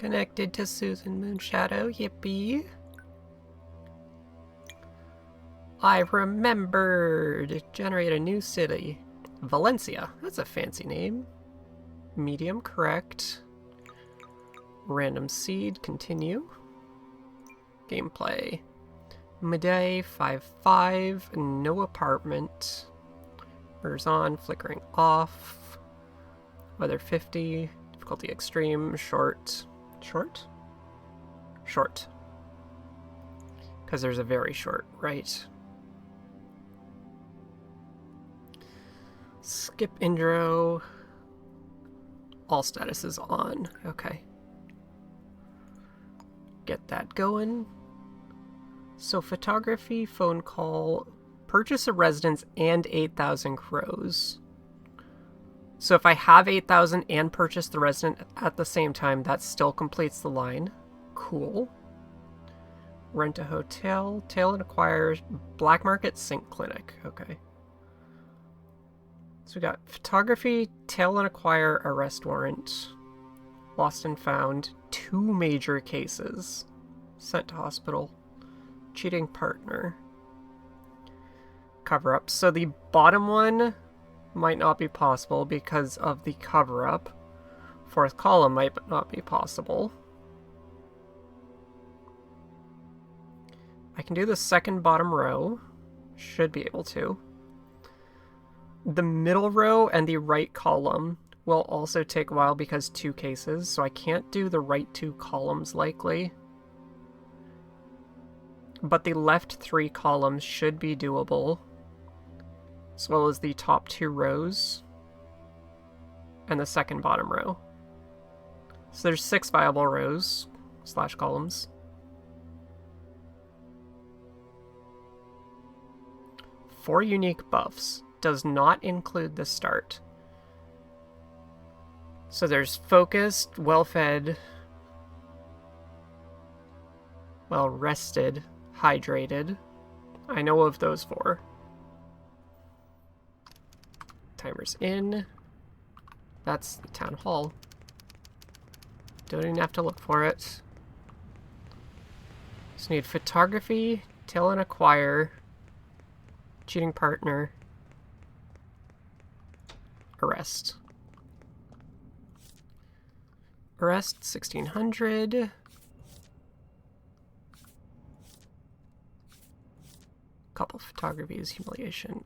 Connected to Susan Moonshadow, yippee. I remembered. Generate a new city. Valencia, that's a fancy name. Medium, correct. Random seed, continue. Gameplay. Midday, 5-5, no apartment. Mirrors on, flickering off. Weather 50, difficulty extreme, short. Short? Short. Because there's a very short, right? Skip intro. All statuses on, okay. Get that going. So photography, phone call, purchase a residence, and 8,000 crows. So if I have 8,000 and purchase the resident at the same time, that still completes the line. Cool. Rent a hotel, tail and acquire, black market, sink clinic. Okay. So we got photography, tail and acquire, arrest warrant, lost and found, 2 major cases, sent to hospital, cheating partner, cover up. So the bottom one might not be possible because of the cover up. 4th column might not be possible. I can do the 2nd bottom row, should be able to. The middle row and the right column will also take a while because 2 cases, so I can't do the right 2 columns likely. But the left 3 columns should be doable, as well as the top 2 rows and the 2nd bottom row. So there's 6 viable rows / columns. 4 unique buffs. Does not include the start. So there's focused, well-fed, well-rested, hydrated. I know of those 4. Timer's in. That's the town hall. Don't even have to look for it. Just need photography, tail and acquire, cheating partner, arrest. Arrest 1600. Couple photographies, humiliation.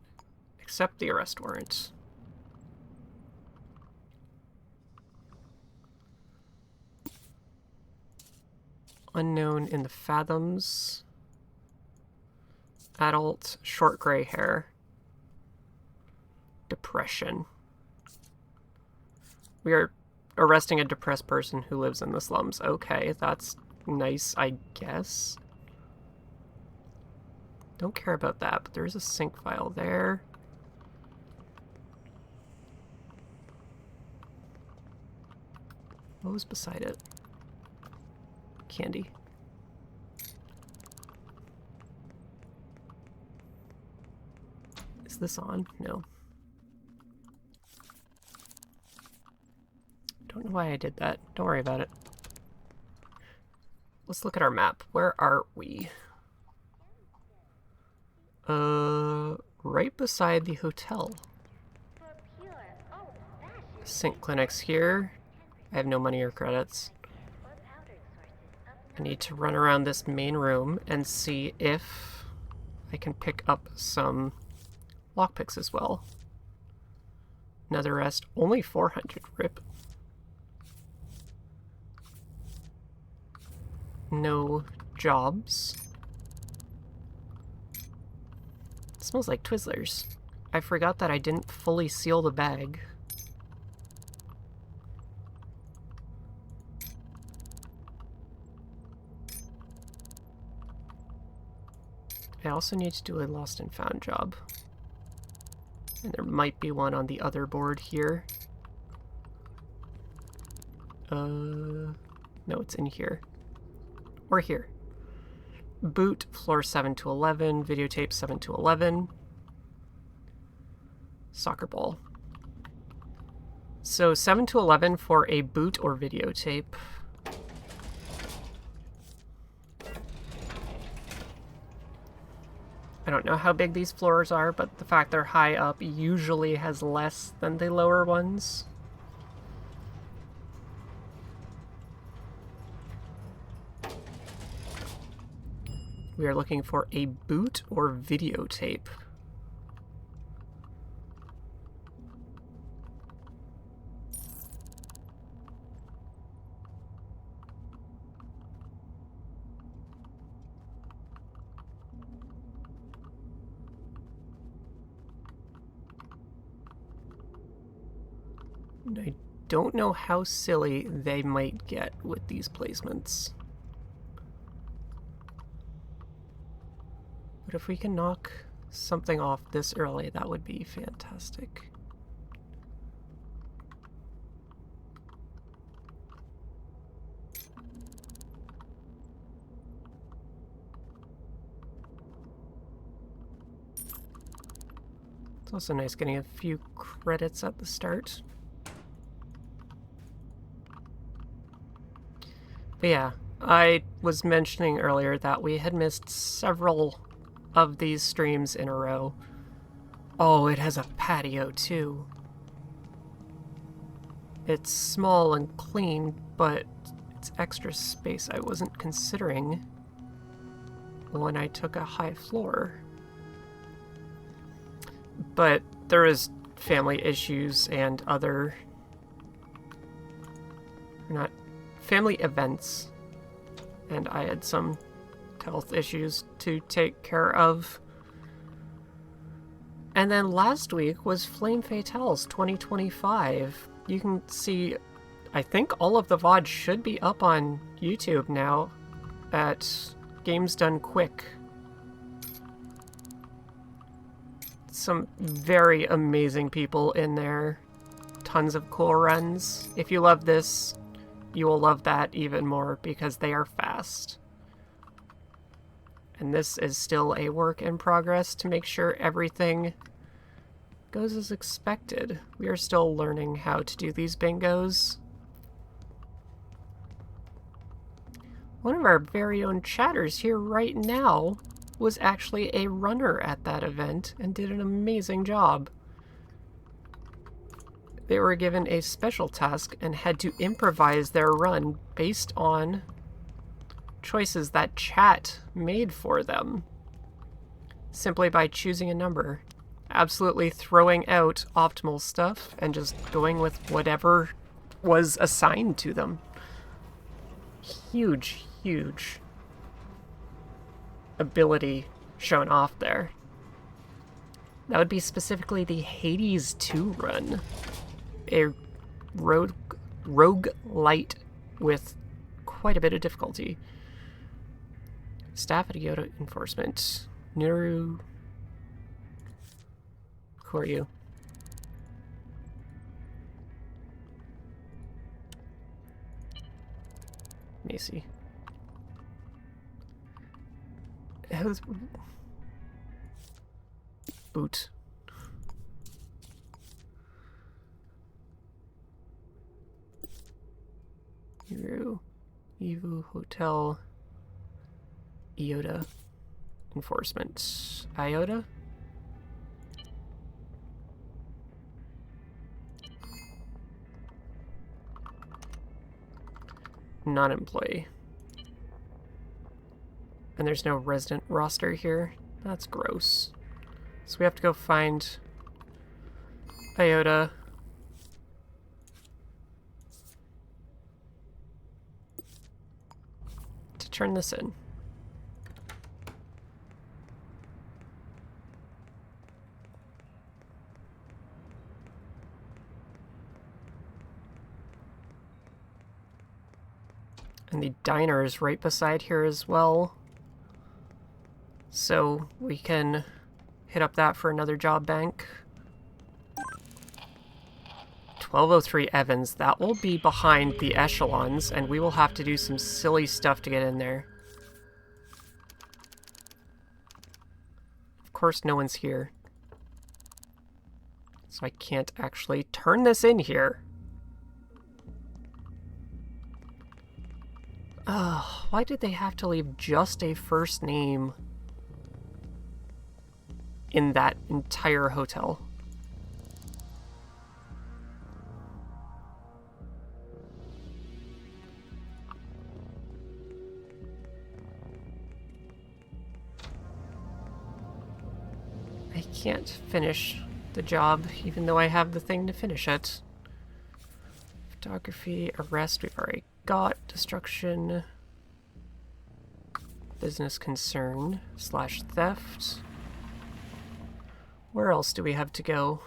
Accept the arrest warrant. Unknown in the fathoms. Adult, short gray hair. Depression. We are arresting a depressed person who lives in the slums. Okay, that's nice, I guess. Don't care about that, but there is a sync file there. What was beside it? Candy. Is this on? No. Don't know why I did that. Don't worry about it. Let's look at our map. Where are we? Right beside the hotel. Sync clinics here. I have no money or credits. I need to run around this main room and see if I can pick up some lockpicks as well. Another rest. Only 400. Rip. No jobs. It smells like Twizzlers. I forgot that I didn't fully seal the bag. I also need to do a lost and found job. And there might be one on the other board here. No, it's in here. Or here. Boot, floor 7 to 11, videotape 7 to 11. Soccer ball. So 7 to 11 for a boot or videotape. I don't know how big these floors are, but the fact they're high up usually has less than the lower ones. We are looking for a boot or videotape. I don't know how silly they might get with these placements. But if we can knock something off this early, that would be fantastic. It's also nice getting a few credits at the start. But yeah, I was mentioning earlier that we had missed several of these streams in a row. Oh, it has a patio too. It's small and clean, but it's extra space I wasn't considering when I took a high floor. But there is family issues and other... not family events, and I had some health issues to take care of. And then last week was Flame Fatales 2025. You can see, I think all of the VODs should be up on YouTube now at Games Done Quick. Some very amazing people in there. Tons of cool runs. If you love this, you will love that even more because they are fast. And this is still a work in progress to make sure everything goes as expected. We are still learning how to do these bingos. One of our very own chatters here right now was actually a runner at that event and did an amazing job. They were given a special task and had to improvise their run based on choices that chat made for them, simply by choosing a number. Absolutely throwing out optimal stuff and just going with whatever was assigned to them. Huge, huge ability shown off there. That would be specifically the Hades 2 run. A rogue light with quite a bit of difficulty. Staff at Yoda Enforcement. Nuru. Who are you? Macy. Who's... Boot. Hero. Evo Hotel. Iota. Enforcement. Iota? Non-employee. And there's no resident roster here. That's gross. So we have to go find Iota. To turn this in. And the diner is right beside here as well. So we can hit up that for another job bank. 1203 Evans, that will be behind the echelons, and we will have to do some silly stuff to get in there. Of course, no one's here. So I can't actually turn this in here. Ugh, why did they have to leave just a first name? in that entire hotel. I can't finish the job, even though I have the thing to finish it. Photography, arrest, we've already got. Destruction, business concern / theft. Where else do we have to go?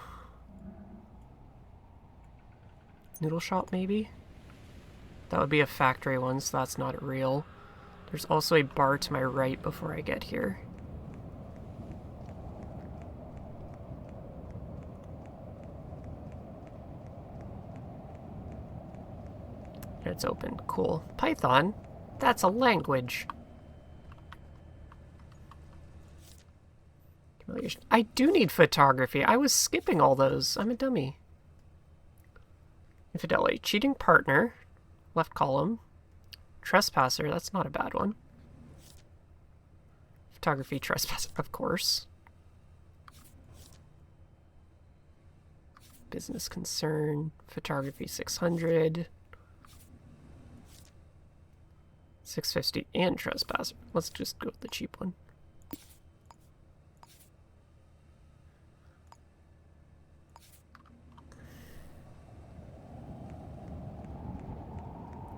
Noodle shop, maybe? That would be a factory one, so that's not real. There's also a bar to my right before I get here. It's open. Cool. Python? That's a language. I do need photography. I was skipping all those. I'm a dummy. Infidelity. Cheating partner. Left column. Trespasser. That's not a bad one. Photography. Trespasser. Of course. Business concern. Photography 600. 650 and trespasser. Let's just go with the cheap one.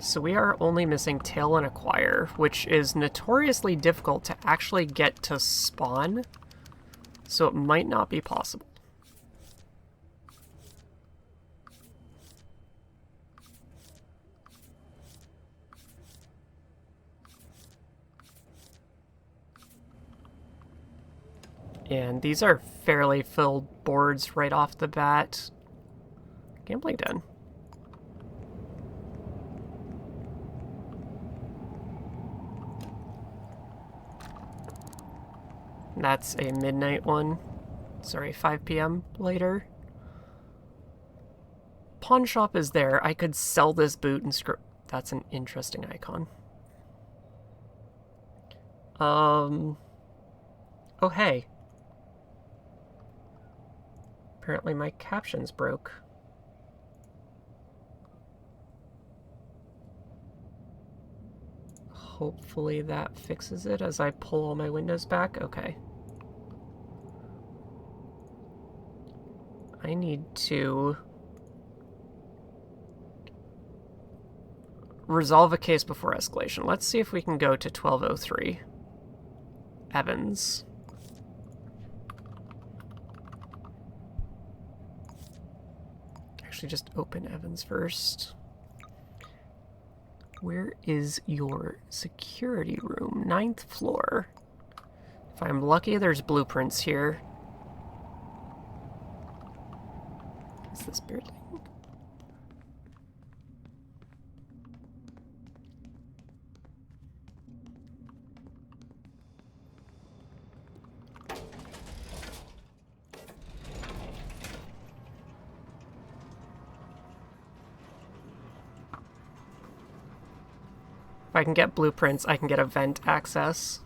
So we are only missing tail and acquire, which is notoriously difficult to actually get to spawn, so it might not be possible. And these are fairly filled boards right off the bat. Gambling den. That's a midnight one. Sorry, 5 p.m. later. Pawn shop is there. I could sell this boot and screw... That's an interesting icon. Oh, hey. Apparently my captions broke. Hopefully that fixes it as I pull all my windows back. Okay. I need to resolve a case before escalation. Let's see if we can go to 1203. Evans. Actually, just open Evans first. Where is your security room? 9th floor. If I'm lucky, there's blueprints here. Is this building? If I can get blueprints, I can get event access.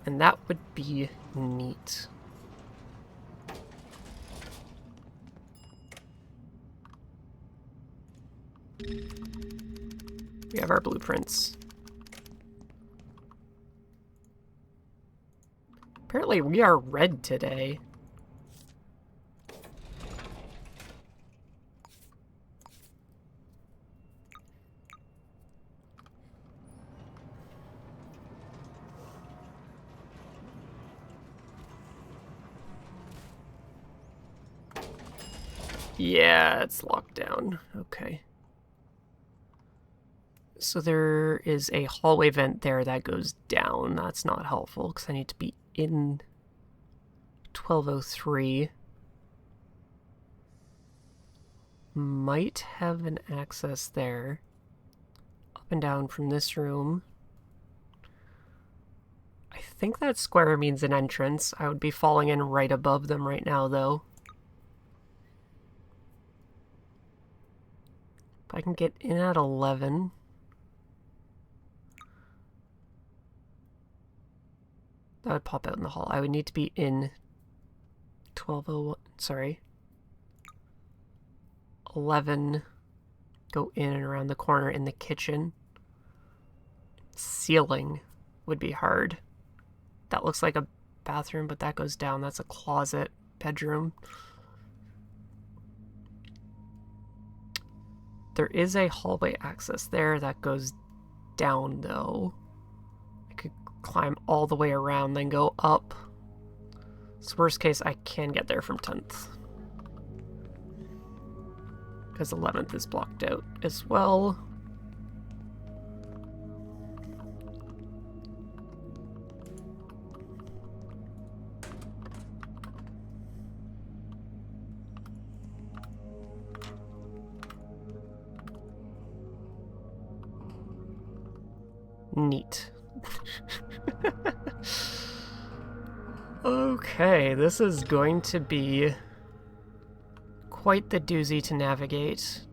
And that would be neat. We have our blueprints. Apparently we are red today. Yeah, it's locked down. Okay. So there is a hallway vent there that goes down. That's not helpful because I need to be in 1203. Might have an access there. Up and down from this room. I think that square means an entrance. I would be falling in right above them right now, though. If I can get in at 11. That would pop out in the hall. I would need to be in 1201, sorry. 11, go in and around the corner in the kitchen. Ceiling would be hard. That looks like a bathroom, but that goes down. That's a closet, bedroom. There is a hallway access there that goes down, though. I could climb all the way around, then go up. So worst case, I can get there from 10th. Because 11th is blocked out as well. Neat. Okay, this is going to be quite the doozy to navigate.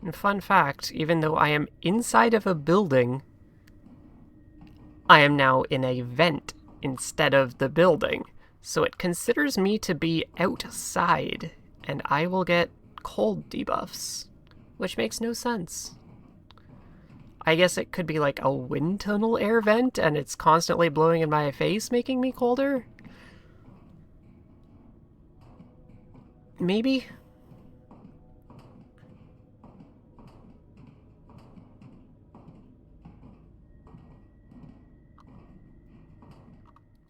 And fun fact, even though I am inside of a building, I am now in a vent instead of the building. So it considers me to be outside, and I will get cold debuffs, which makes no sense. I guess it could be like a wind tunnel air vent, and it's constantly blowing in my face, making me colder? Maybe?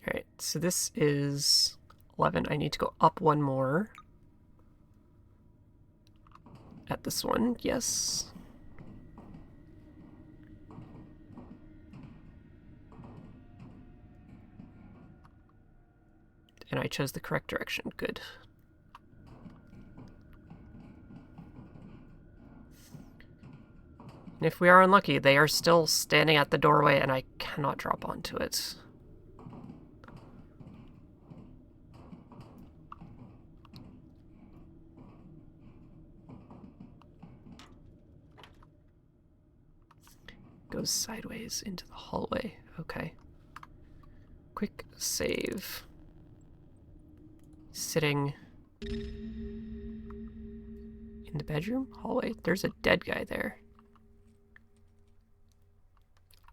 Alright, so this is 11. I need to go up one more. At this one, yes. And I chose the correct direction. Good. And if we are unlucky, they are still standing at the doorway and I cannot drop onto it. Goes sideways into the hallway. Okay. Quick save. Sitting in the bedroom? Hallway? There's a dead guy there.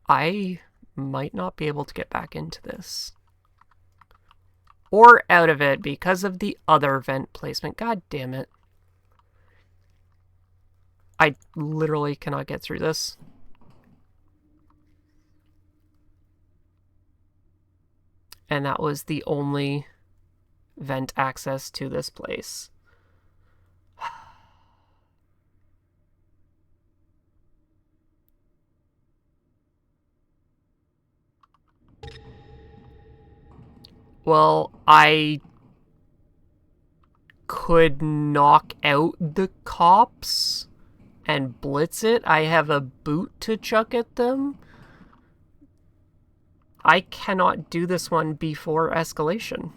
I might not be able to get back into this. Or out of it because of the other vent placement. God damn it. I literally cannot get through this. And that was the only vent access to this place. Well, I could knock out the cops and blitz it. I have a boot to chuck at them. I cannot do this one before escalation.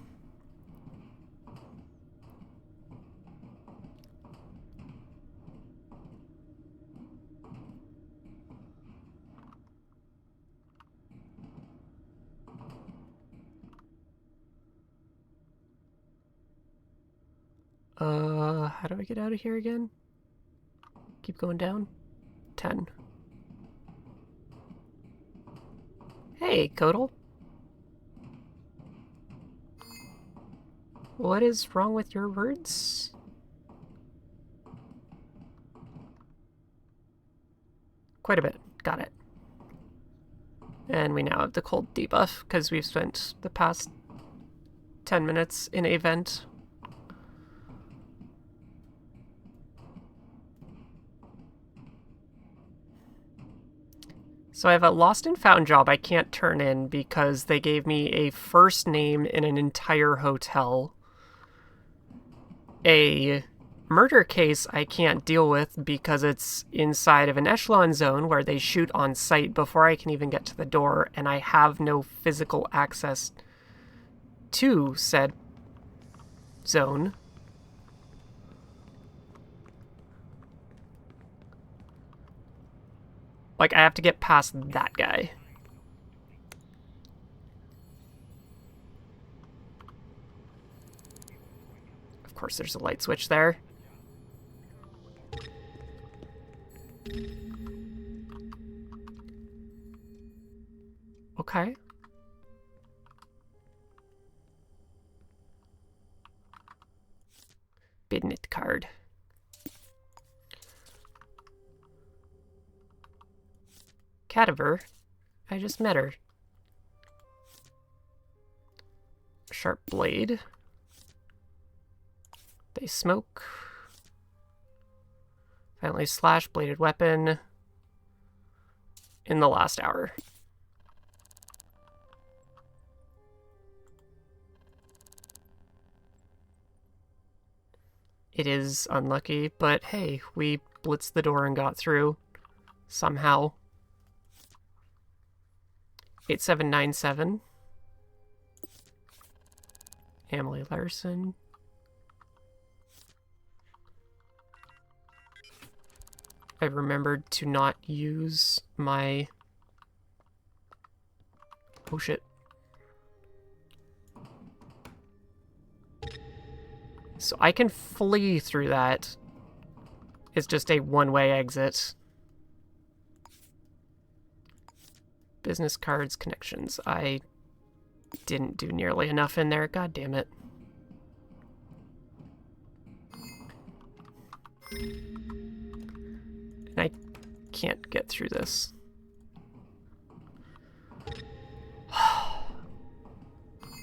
How do I get out of here again? Keep going down. 10. Hey, Kodal. What is wrong with your words? Quite a bit. Got it. And we now have the cold debuff, because we've spent the past 10 minutes in a vent. So I have a lost and found job I can't turn in because they gave me a first name in an entire hotel. A murder case I can't deal with because it's inside of an echelon zone where they shoot on sight before I can even get to the door, and I have no physical access to said zone. Like, I have to get past that guy. course there's a light switch there. Okay. Bidnet card. Cadaver. I just met her. Sharp blade. They smoke. Finally slash bladed weapon. In the last hour. It is unlucky, but hey, we blitzed the door and got through. Somehow. 8797. Emily Larson. I remembered to not use my... Oh shit. So I can flee through that. It's just a one-way exit. Business cards, connections. I didn't do nearly enough in there. God damn it. And I can't get through this.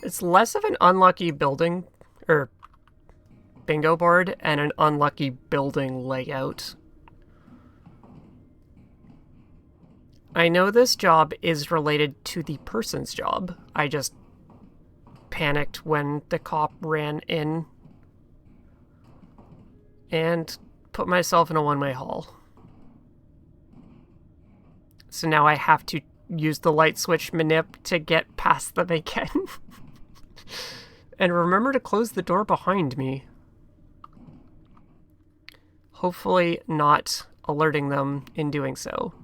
It's less of an unlucky building, or bingo board, and an unlucky building layout. I know this job is related to the person's job. I just panicked when the cop ran in and put myself in a one-way hall. So now I have to use the light switch manip to get past them again. And remember to close the door behind me. Hopefully not alerting them in doing so.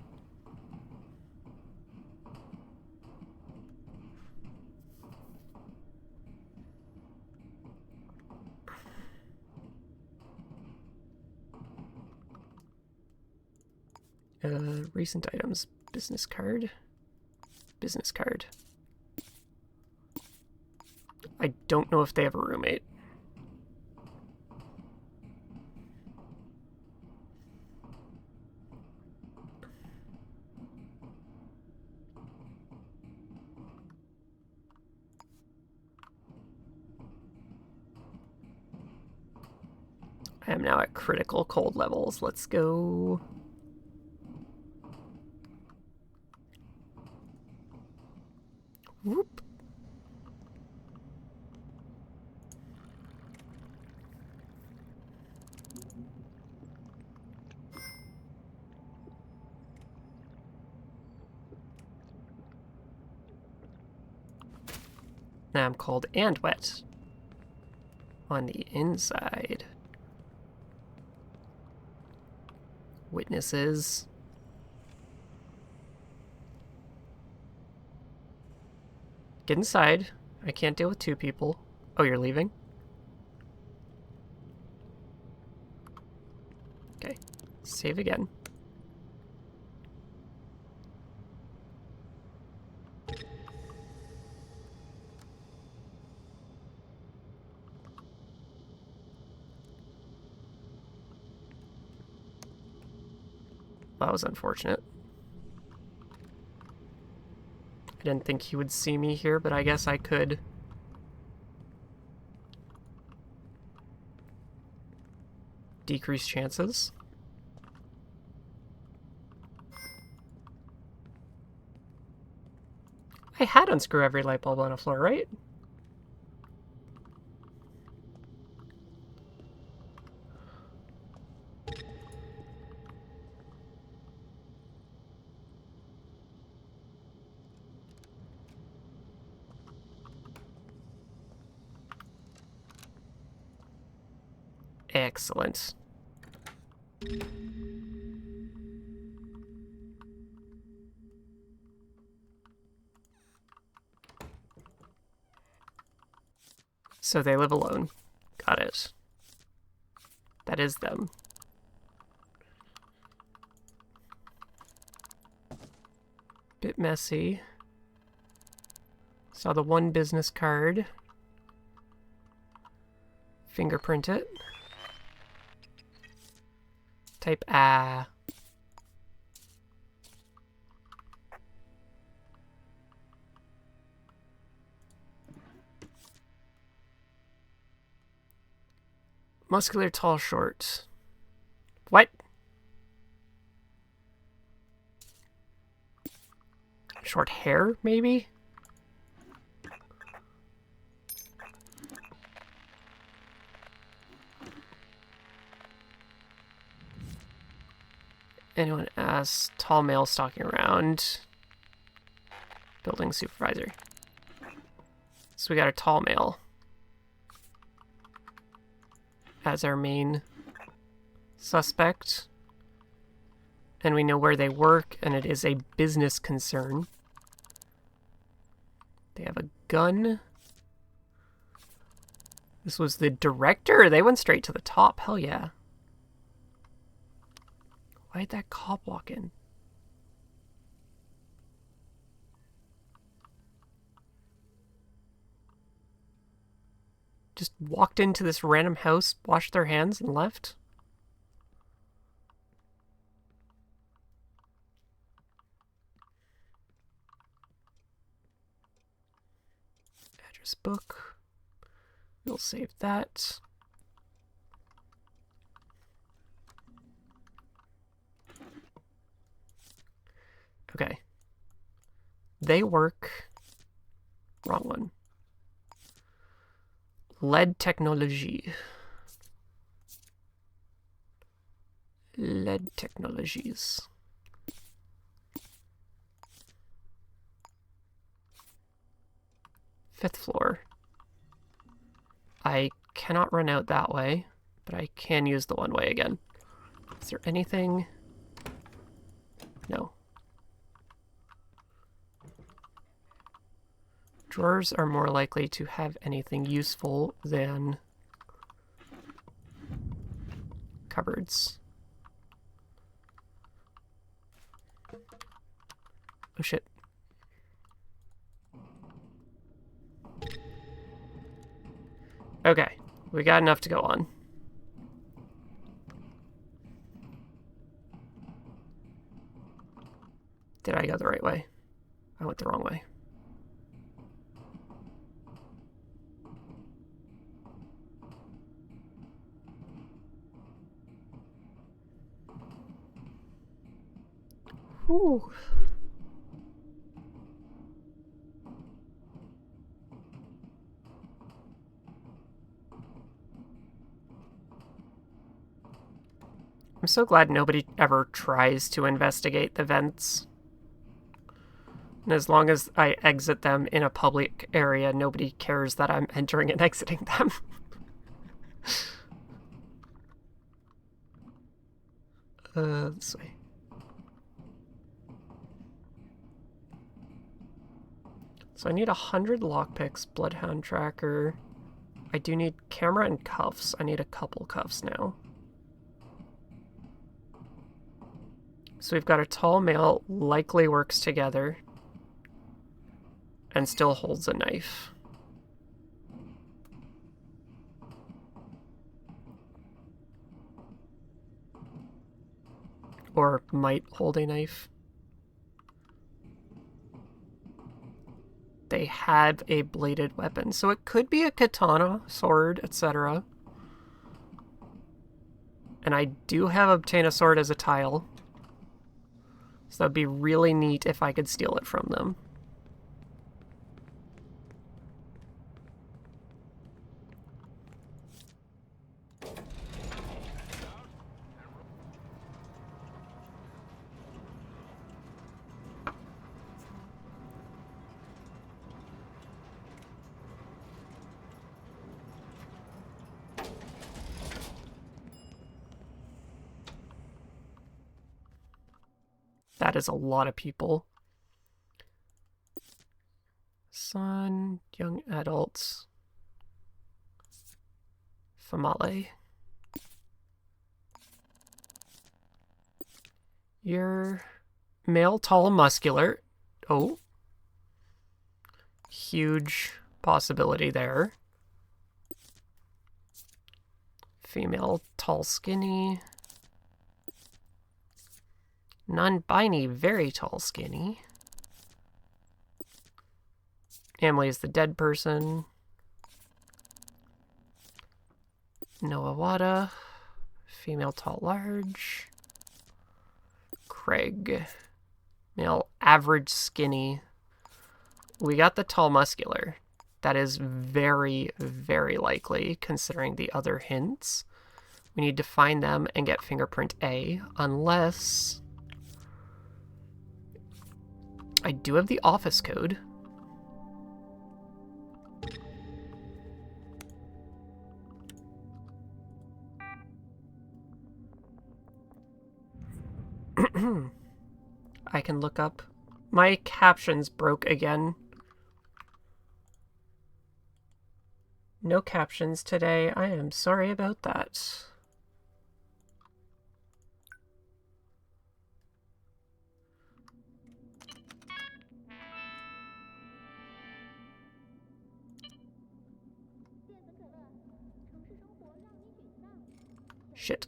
Recent items. Business card. Business card. I don't know if they have a roommate. I am now at critical cold levels. Let's go. Whoop. Now I'm cold and wet. On the inside. Witnesses. Get inside. I can't deal with two people. Oh, you're leaving? Okay. Save again. That was unfortunate. I didn't think he would see me here, but I guess I could. Decrease chances. I had unscrew every light bulb on a floor, right? Excellent. So they live alone. Got it. That is them. Bit messy. Saw the one business card. Fingerprint it. Type ah. Muscular, tall, short. What? Short hair, maybe? Anyone asks, tall male stalking around. Building supervisor. So we got a tall male as our main suspect. And we know where they work, and it is a business concern. They have a gun. This was the director? They went straight to the top. Hell yeah. Why did that cop walk in? Just walked into this random house, washed their hands, and left? Address book. We'll save that. Okay. They work... Wrong one. LED technology. LED technologies. Fifth floor. I cannot run out that way, but I can use the one way again. Is there anything? No. Drawers are more likely to have anything useful than cupboards. Oh shit. Okay, we got enough to go on. Did I go the right way? I went the wrong way. Whew. I'm so glad nobody ever tries to investigate the vents. And as long as I exit them in a public area, nobody cares that I'm entering and exiting them. This way. So I need 100 lockpicks, bloodhound tracker. I do need camera and cuffs. I need a couple cuffs now. So we've got a tall male, likely works together, and still holds a knife. Or might hold a knife. They have a bladed weapon, so it could be a katana, sword, etc. And I do have obtained a sword as a tile. So that'd be really neat if I could steal it from them. That is a lot of people. Son, young adults. Famale. You're male, tall, muscular. Oh. Huge possibility there. Female, tall, skinny. Non-binary, very tall, skinny. Emily is the dead person. Noah Wada. Female, tall, large. Craig. Male, average, skinny. We got the tall, muscular. That is very, very likely, considering the other hints. We need to find them and get fingerprint A, unless... I do have the office code. I can look up. My captions broke again. No captions today. I am sorry about that. Shit.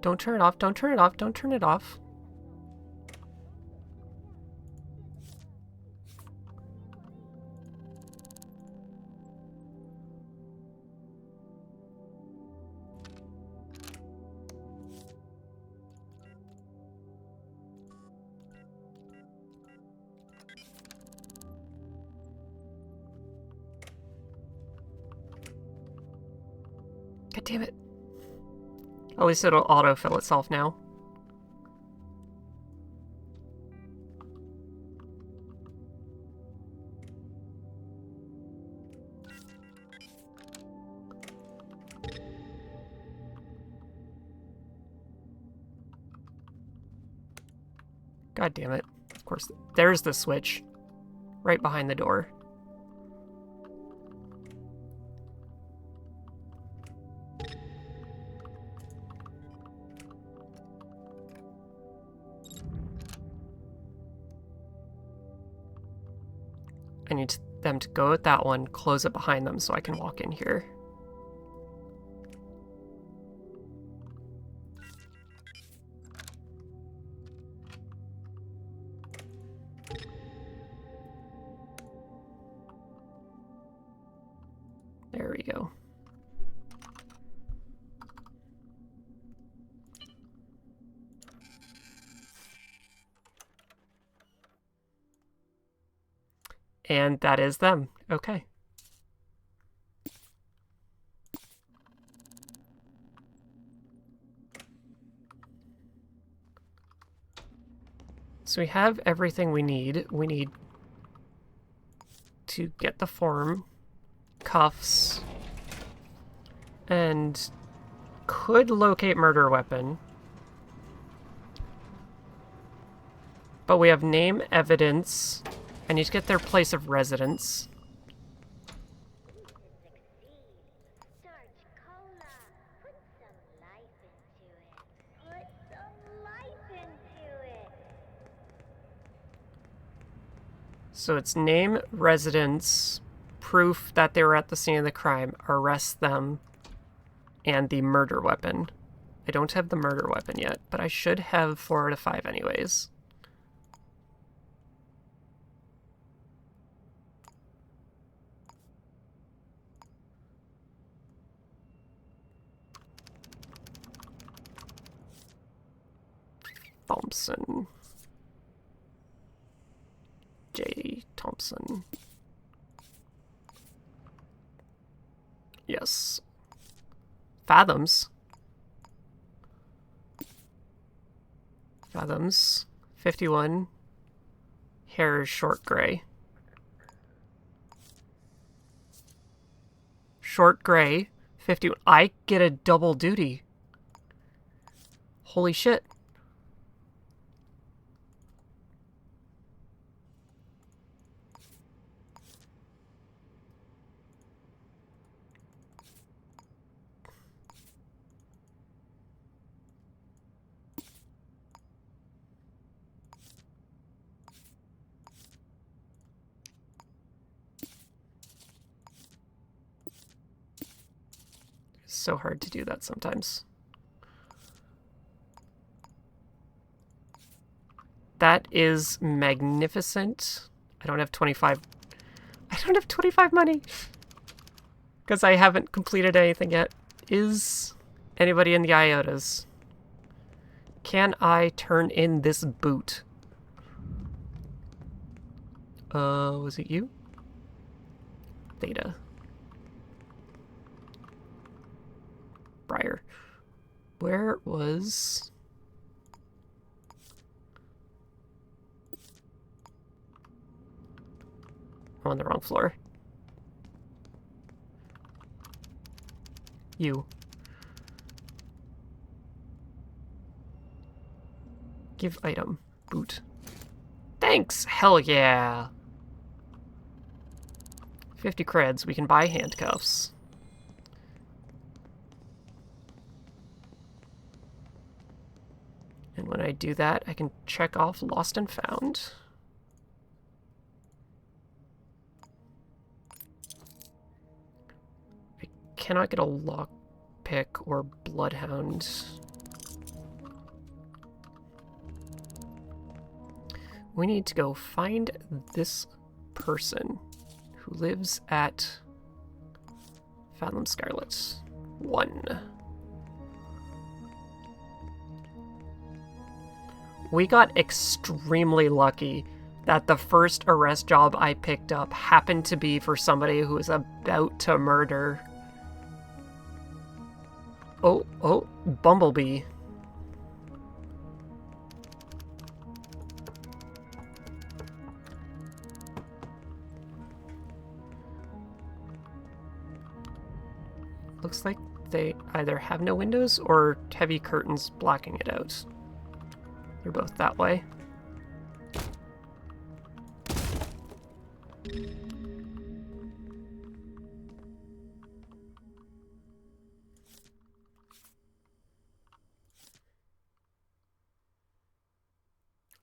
Don't turn it off, don't turn it off, don't turn it off. God damn it. At least it'll autofill itself now. God damn it. Of course, there's the switch. Right behind the door. I need them to go at that one, close it behind them so I can walk in here. There we go. And that is them. Okay. So we have everything we need. We need to get the form, cuffs, and could locate murder weapon. But we have name, evidence. I need to get their place of residence. So it's name, residence, proof that they were at the scene of the crime, arrest them, and the murder weapon. I don't have the murder weapon yet, but I should have 4 out of 5 anyways. Thompson. J. Thompson. Yes. Fathoms. Fathoms. 51. Hair is short gray. Short gray. 51. I get a double duty. Holy shit. so hard to do that sometimes. That is magnificent. I don't have 25. I don't have 25 money because I haven't completed anything yet. Is anybody in the IOTAs? Can I turn in this boot? Was it you? Theta. Briar. Where was... I'm on the wrong floor. You. Give item. Boot. Thanks! Hell yeah! 50 creds. We can buy handcuffs. And when I do that, I can check off lost and found. I cannot get a lockpick or bloodhound. We need to go find this person who lives at Fathom Scarlet 1. We got extremely lucky that the first arrest job I picked up happened to be for somebody who was about to murder. Oh, Bumblebee. Looks like they either have no windows or heavy curtains blocking it out. They're both that way.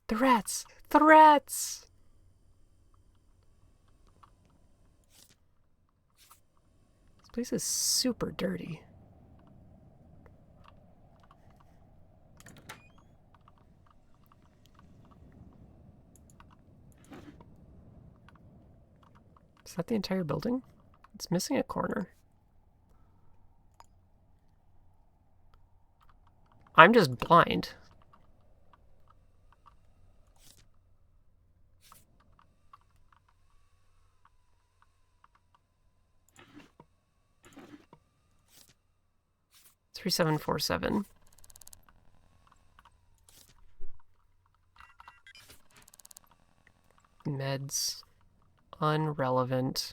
The rats! The rats! This place is super dirty. Is that the entire building? It's missing a corner. I'm just blind. Three 747. Meds. Unrelevant.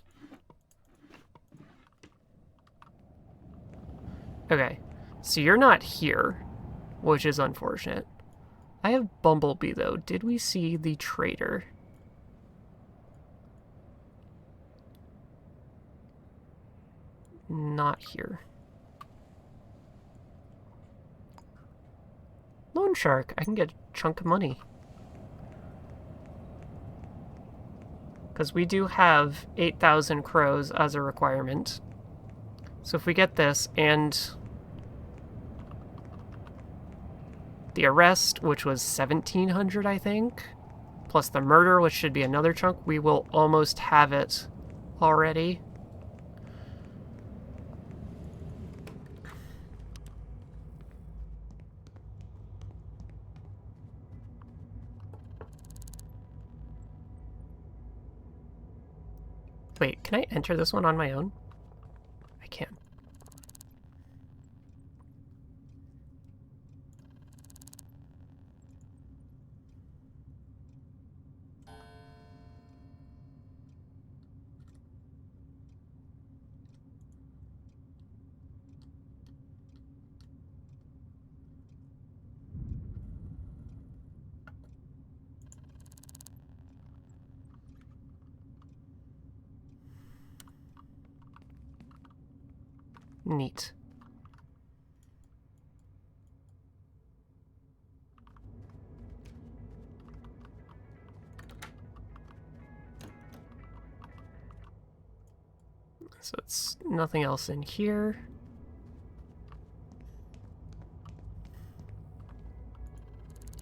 Okay, so you're not here, which is unfortunate. I have Bumblebee, though. Did we see the traitor? Not here. Loan Shark. I can get a chunk of money. Because we do have 8,000 crows as a requirement. So if we get this and the arrest, which was 1,700, I think, plus the murder, which should be another chunk, we will almost have it already. Wait, can I enter this one on my own? I can. Neat. So it's nothing else in here.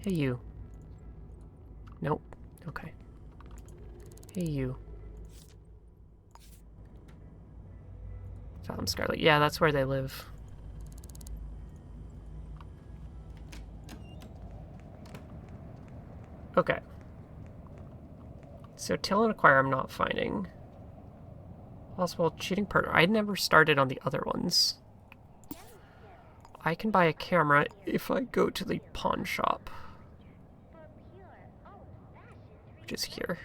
Hey, you. Nope. Okay. Hey, you. Fathom Scarlet. Yeah, that's where they live. Okay. So, Till and Acquire I'm not finding. Possible cheating partner. I never started on the other ones. I can buy a camera if I go to the pawn shop. Which is here.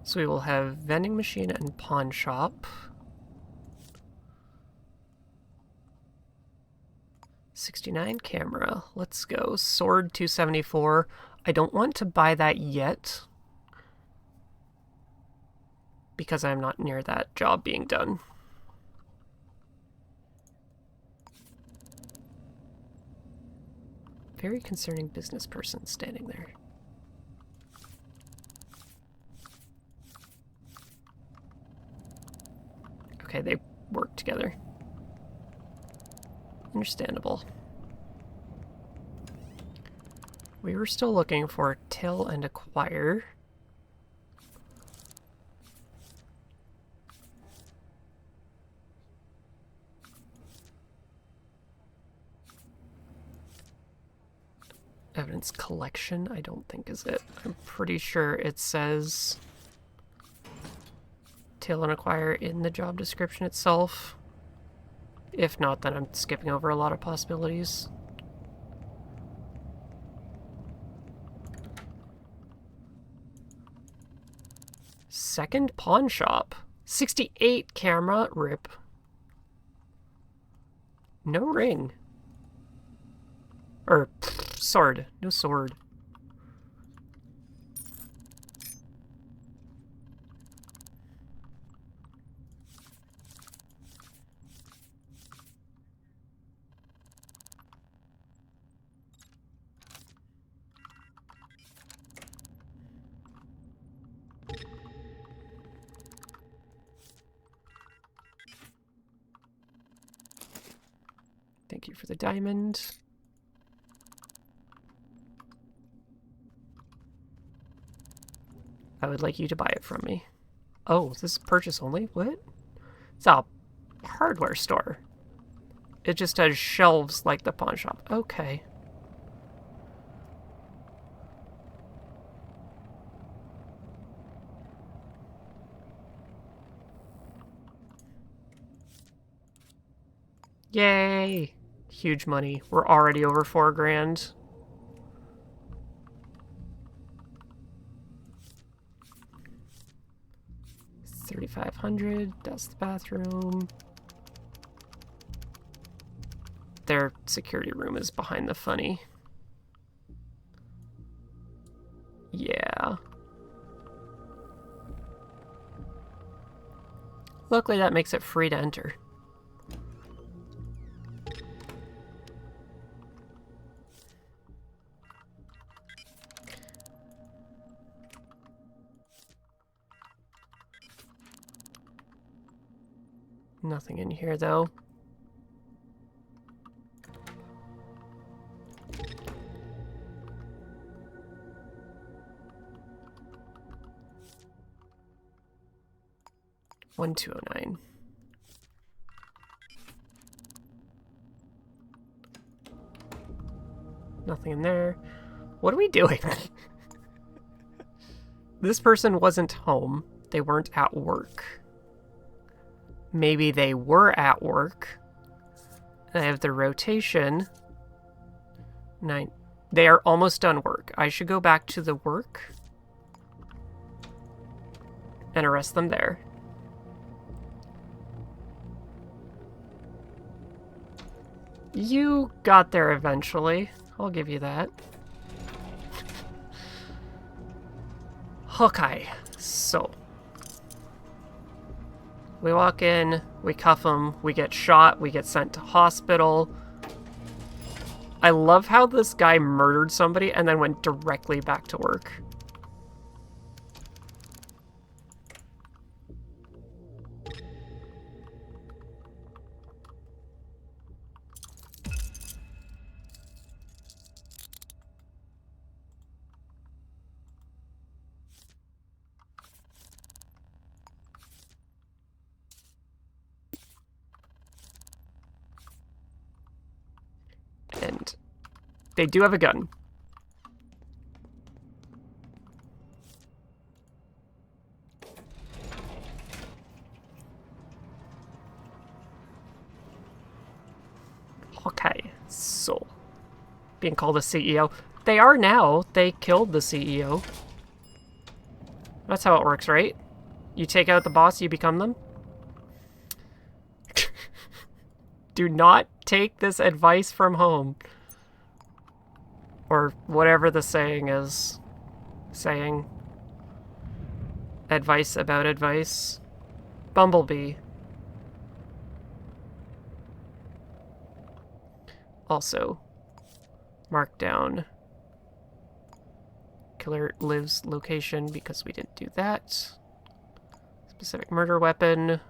So we will have vending machine and pawn shop. 69 camera. Let's go. Sword 274. I don't want to buy that yet because I'm not near that job being done. Very concerning business person standing there. Okay, they work together. Understandable. We were still looking for Till and Acquire. Evidence collection, I don't think is it. I'm pretty sure it says Till and Acquire in the job description itself. If not, then I'm skipping over a lot of possibilities. Second pawn shop. 68 camera, rip. No ring. Or, sword. No sword. Thank you for the diamond. I would like you to buy it from me. Oh, this is purchase only? What? It's a hardware store. It just has shelves like the pawn shop. Okay. Yay! Huge money. We're already over 4 grand. $3,500. That's the bathroom. Their security room is behind the funny. Yeah. Luckily, that makes it free to enter. Nothing in here, though. $1,209. Nothing in there. What are we doing? This person wasn't home. They weren't at work. Maybe they were at work. I have the rotation. 9. They are almost done work. I should go back to the work and arrest them there. You got there eventually. I'll give you that. Okay, so we walk in, we cuff him, we get shot, we get sent to hospital. I love how this guy murdered somebody and then went directly back to work. They do have a gun. Okay, so being called a CEO. They are now. They killed the CEO. That's how it works, right? You take out the boss, you become them? Do not take this advice from home. Or whatever the saying is. Saying. Advice about advice. Bumblebee. Also, mark down killer lives location because we didn't do that. Specific murder weapon.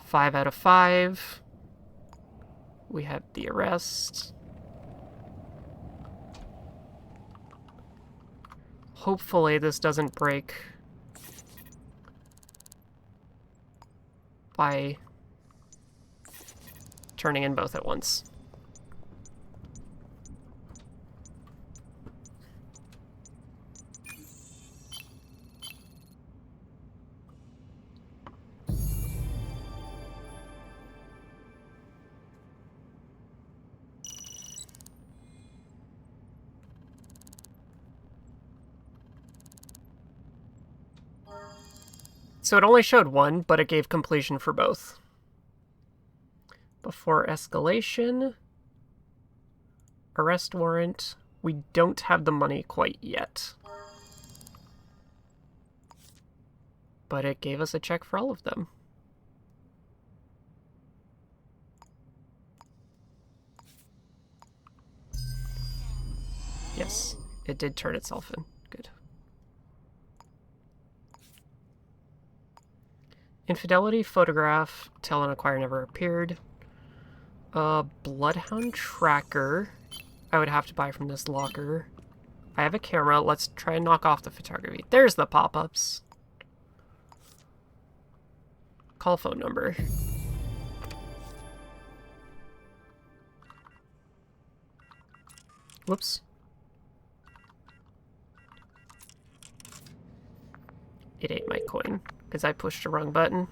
5 out of 5. We have the arrest. Hopefully this doesn't break by turning in both at once. So it only showed one, but it gave completion for both. Before escalation. Arrest warrant. We don't have the money quite yet. But it gave us a check for all of them. Yes, it did turn itself in. Good. Infidelity, photograph, tell and acquire never appeared. Bloodhound tracker. I would have to buy from this locker. I have a camera. Let's try and knock off the photography. There's the pop-ups. Call phone number. Whoops. It ate my coin because I pushed the wrong button.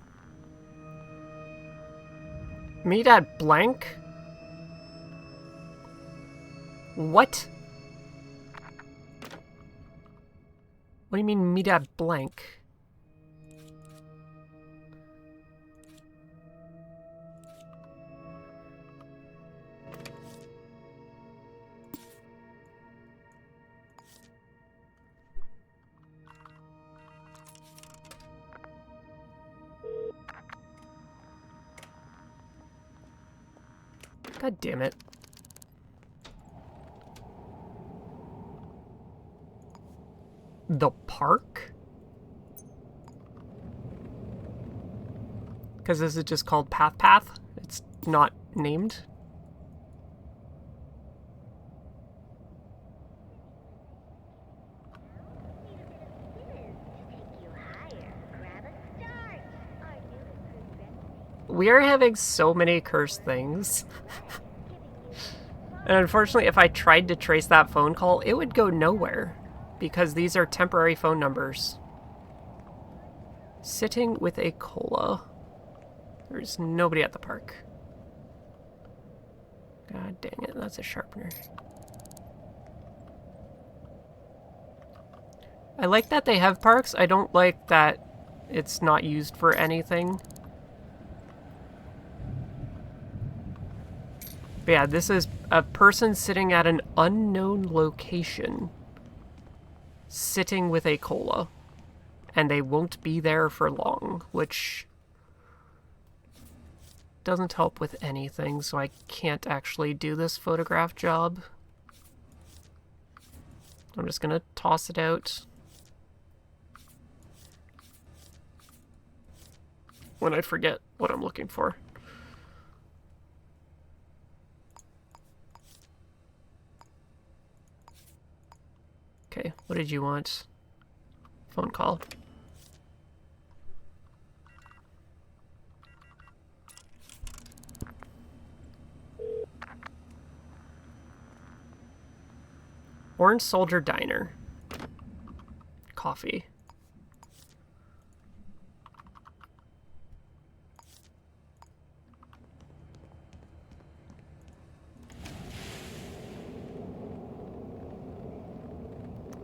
Meet at blank? What? What do you mean meet at blank? God damn it. The park? Because this is just called Path. It's not named. We are having so many cursed things. And unfortunately, if I tried to trace that phone call, it would go nowhere. Because these are temporary phone numbers. Sitting with a cola. There's nobody at the park. God dang it, that's a sharpener. I like that they have parks. I don't like that it's not used for anything. But yeah, this is a person sitting at an unknown location. Sitting with a cola. And they won't be there for long, which doesn't help with anything, so I can't actually do this photograph job. I'm just gonna toss it out. When I forget what I'm looking for. Okay, what did you want? Phone call. Orange Soldier Diner. Coffee.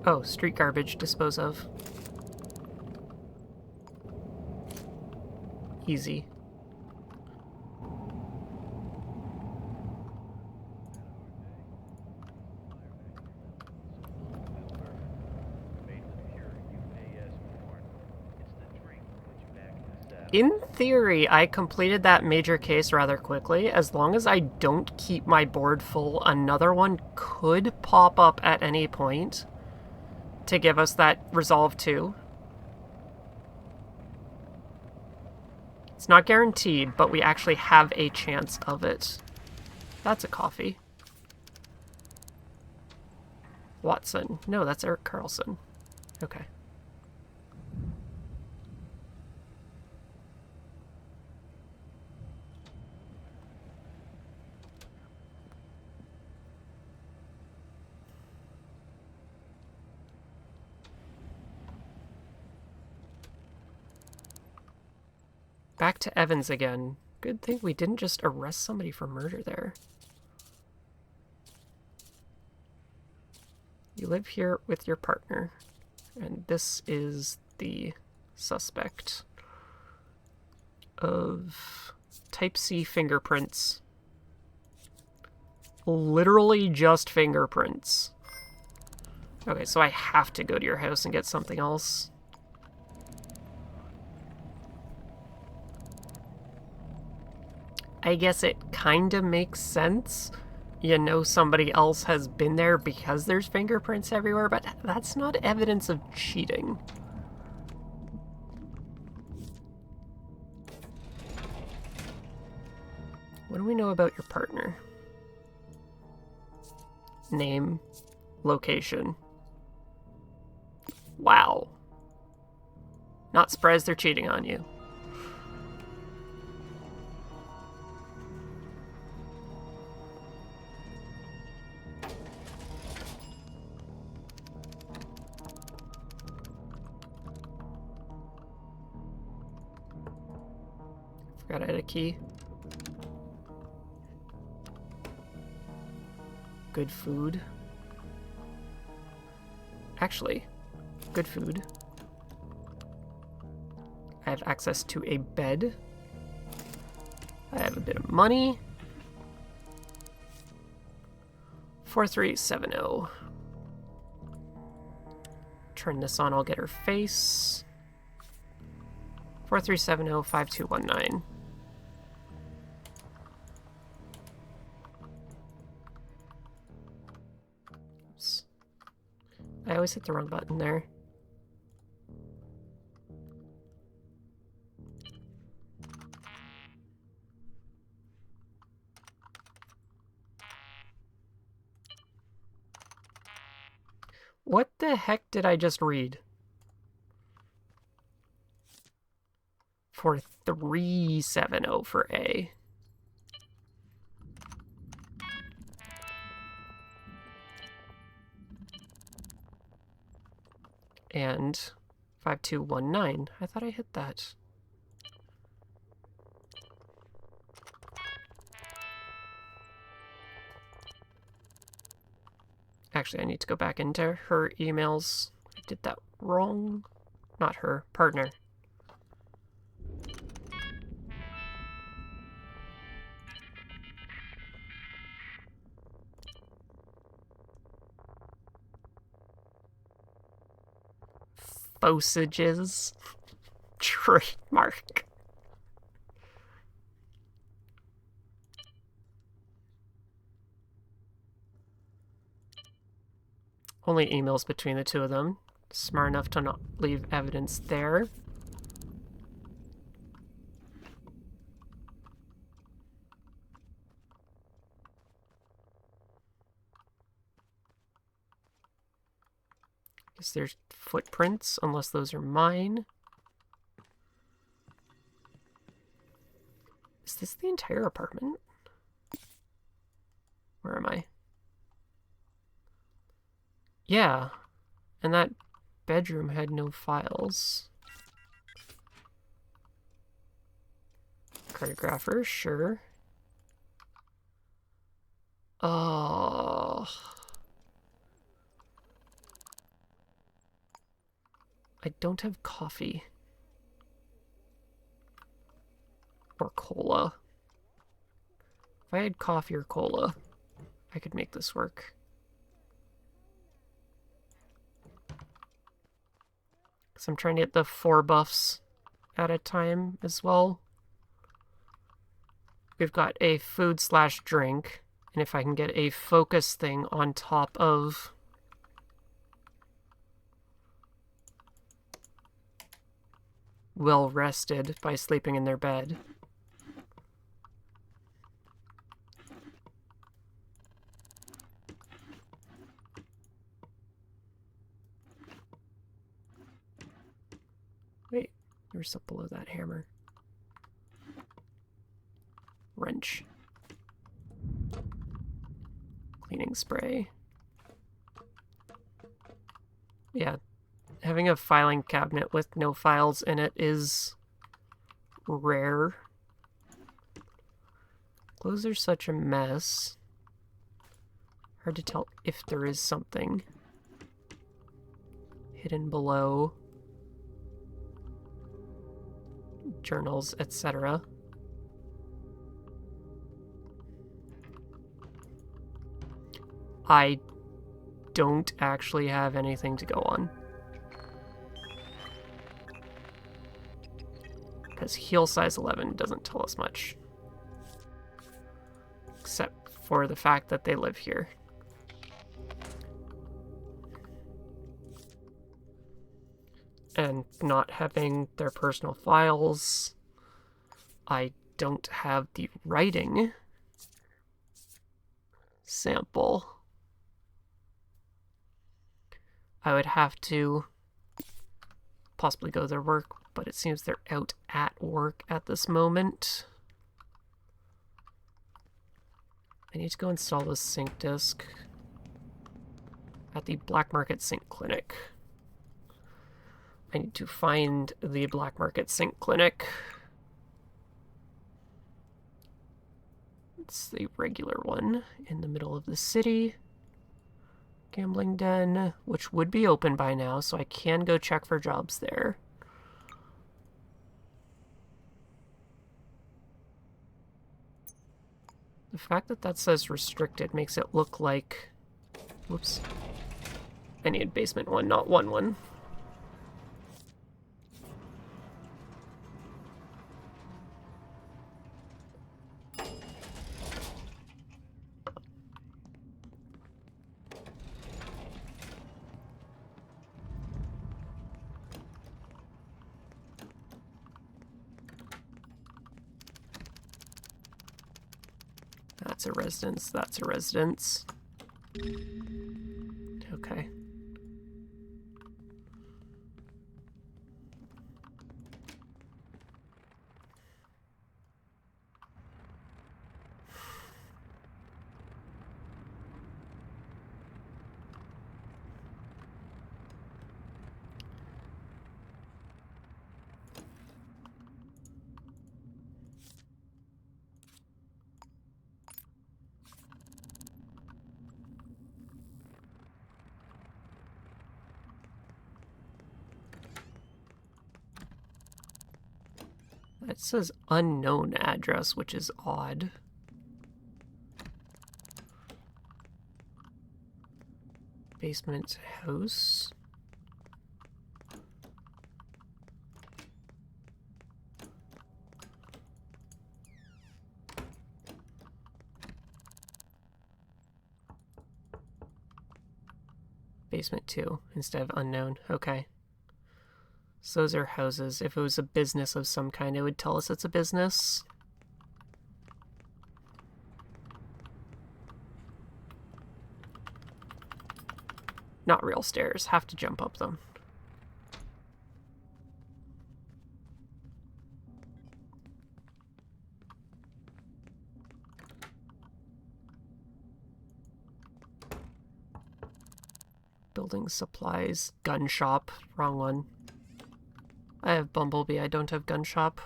Oh, street garbage, dispose of. Easy. In theory, I completed that major case rather quickly. As long as I don't keep my board full, another one could pop up at any point to give us that resolve too. It's not guaranteed, but we actually have a chance of it. That's a coffee. Watson. No, that's Eric Carlson. Okay. Back to Evans again. Good thing we didn't just arrest somebody for murder there. You live here with your partner, and this is the suspect of type C fingerprints. Literally just fingerprints. Okay, so I have to go to your house and get something else. I guess it kind of makes sense. You know somebody else has been there because there's fingerprints everywhere, but that's not evidence of cheating. What do we know about your partner? Name, location. Wow. Not surprised they're cheating on you. Forgot I had a key. Good food. Actually, good food. I have access to a bed. I have a bit of money. 4370. Turn this on, I'll get her face. 4370-5219. Oops. I always hit the wrong button there. What the heck did I just read? 4370 for A. And 5219. I thought I hit that. Actually, I need to go back into her emails. I did that wrong. Not her, partner. Fosages. Trademark. Only emails between the two of them. Smart enough to not leave evidence there. Guess there's footprints, unless those are mine. Is this the entire apartment? Where am I? Yeah, and that bedroom had no files. Cartographer, sure. Oh. I don't have coffee. Or cola. If I had coffee or cola, I could make this work. Because I'm trying to get the 4 buffs at a time as well. We've got a food/drink, and if I can get a focus thing on top of well rested by sleeping in their bed. Wait, there's something below that hammer. Wrench. Cleaning spray. Yeah, having a filing cabinet with no files in it is rare. Clothes are such a mess. Hard to tell if there is something hidden below. Journals, etc. I don't actually have anything to go on. Because heal size 11 doesn't tell us much. Except for the fact that they live here. And not having their personal files, I don't have the writing sample. I would have to possibly go to their work, but it seems they're out at work at this moment. I need to go install the sync disk at the Black Market Sync Clinic. I need to find the Black Market Sync Clinic. It's the regular one in the middle of the city. Gambling den, which would be open by now, so I can go check for jobs there. The fact that that says restricted makes it look like... Whoops. I need basement 1, not 1-1. That's a residence, that's a residence. Okay. It says unknown address, which is odd. Basement house. Basement 2 instead of unknown. Okay. So those are houses. If it was a business of some kind, it would tell us it's a business. Not real stairs. Have to jump up them. Building supplies. Gun shop. Wrong one. I have Bumblebee. I don't have gun shop.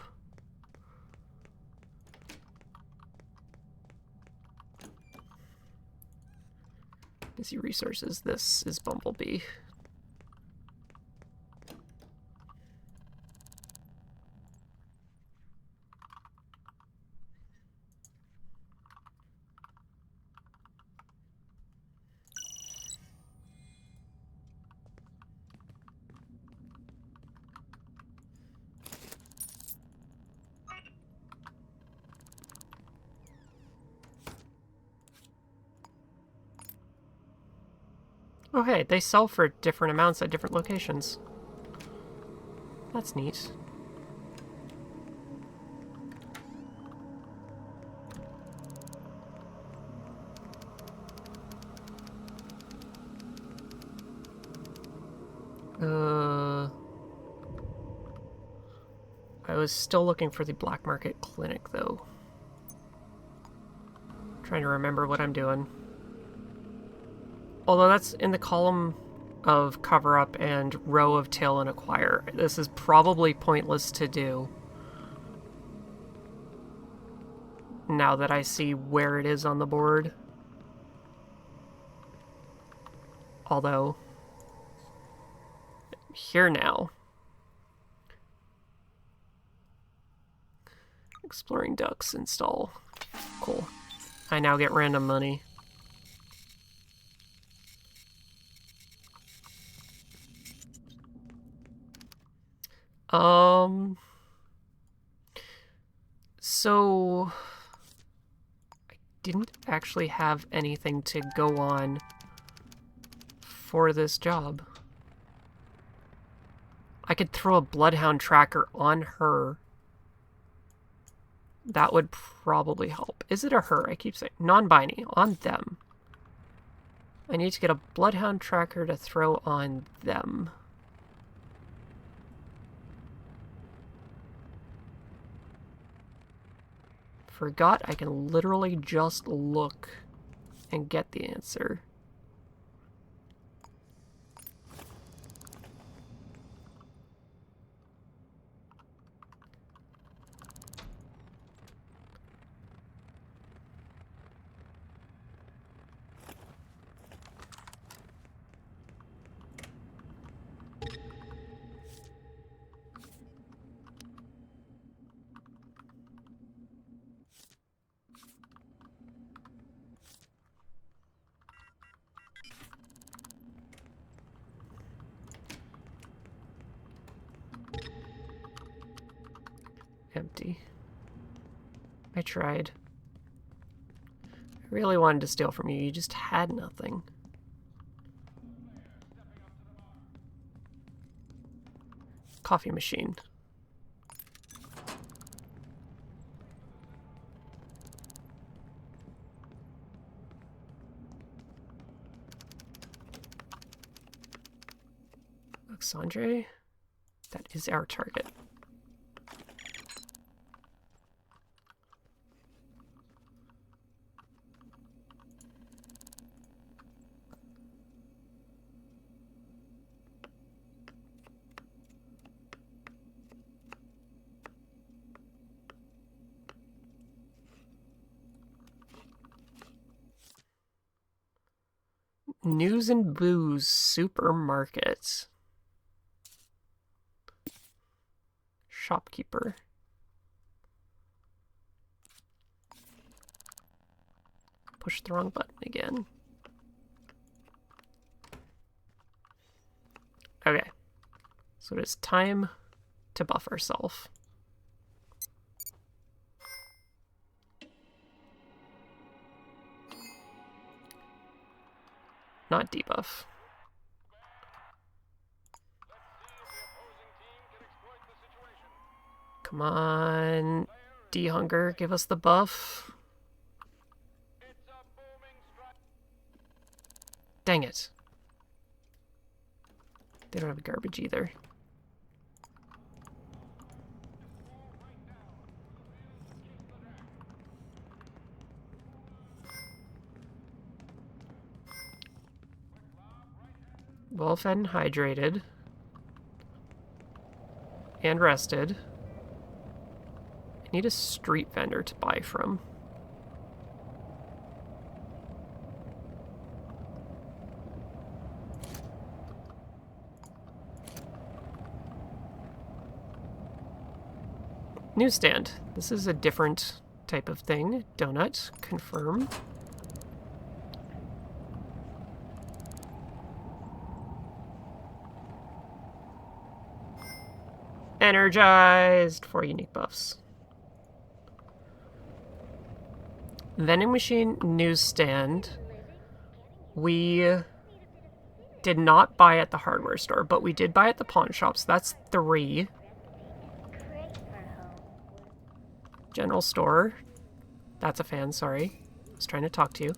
Busy resources. This is Bumblebee. Oh hey, they sell for different amounts at different locations. That's neat. I was still looking for the black market clinic though. Trying to remember what I'm doing. Although that's in the column of cover up and row of tail and acquire. This is probably pointless to do. Now that I see where it is on the board. Although, here now. Exploring ducks, install. Cool. I now get random money. So I didn't actually have anything to go on for this job. I could throw a bloodhound tracker on her. That would probably help. Is it a her? I keep saying non-binary on them. I need to get a bloodhound tracker to throw on them. Forgot I can literally just look and get the answer. Empty. I tried. I really wanted to steal from you. You just had nothing. Coffee machine. Alexandre? That is our target. News and Booze Supermarket. Shopkeeper. Push the wrong button again. Okay. So it is time to buff ourselves. Not debuff. Come on, D-Hunger, give us the buff. Dang it. They don't have garbage either. well fed and hydrated. And rested. I need a street vendor to buy from. Newsstand. This is a different type of thing. Donut. Confirm. Energized. 4 unique buffs. Vending machine, newsstand. We did not buy at the hardware store, but we did buy at the pawn shop, so that's 3. General store. That's a fan, sorry. I was trying to talk to you.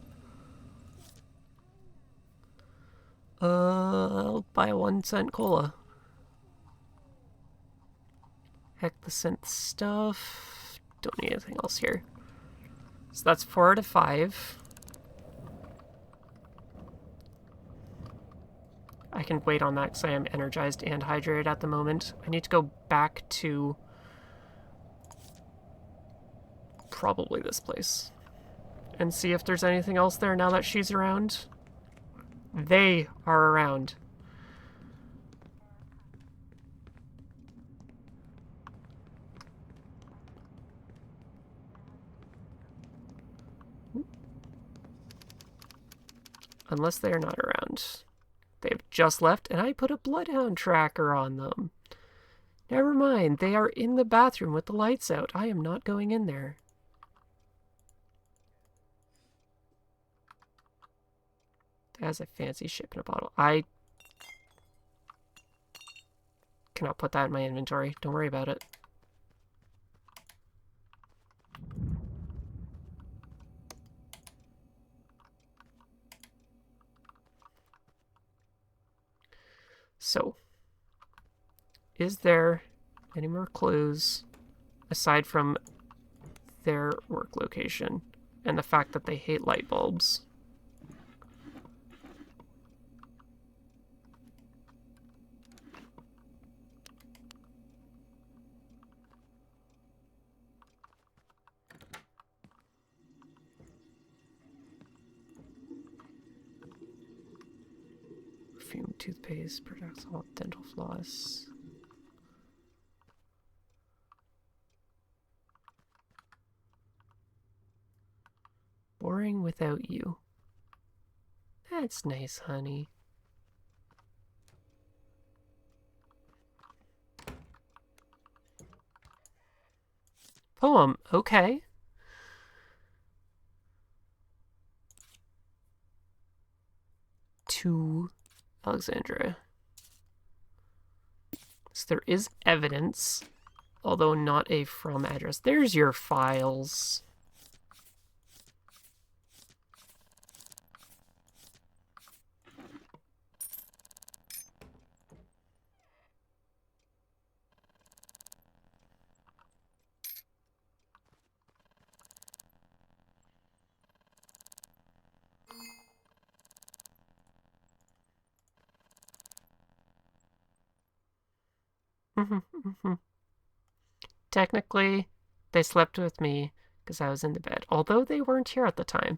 I'll buy a 1-cent cola. Heck the synth stuff. Don't need anything else here. So that's 4 out of 5. I can wait on that because I am energized and hydrated at the moment. I need to go back to probably this place and see if there's anything else there now that she's around. They are around. Unless they are not around. They've just left, and I put a bloodhound tracker on them. Never mind, they are in the bathroom with the lights out. I am not going in there. That has a fancy ship in a bottle. I cannot put that in my inventory. Don't worry about it. So, is there any more clues aside from their work location and the fact that they hate light bulbs? Perfume, toothpaste, products, all dental floss. Boring without you. That's nice, honey. Poem, okay. To Alexandria. So there is evidence, although not a from address. There's your files. Technically, they slept with me because I was in the bed, although they weren't here at the time.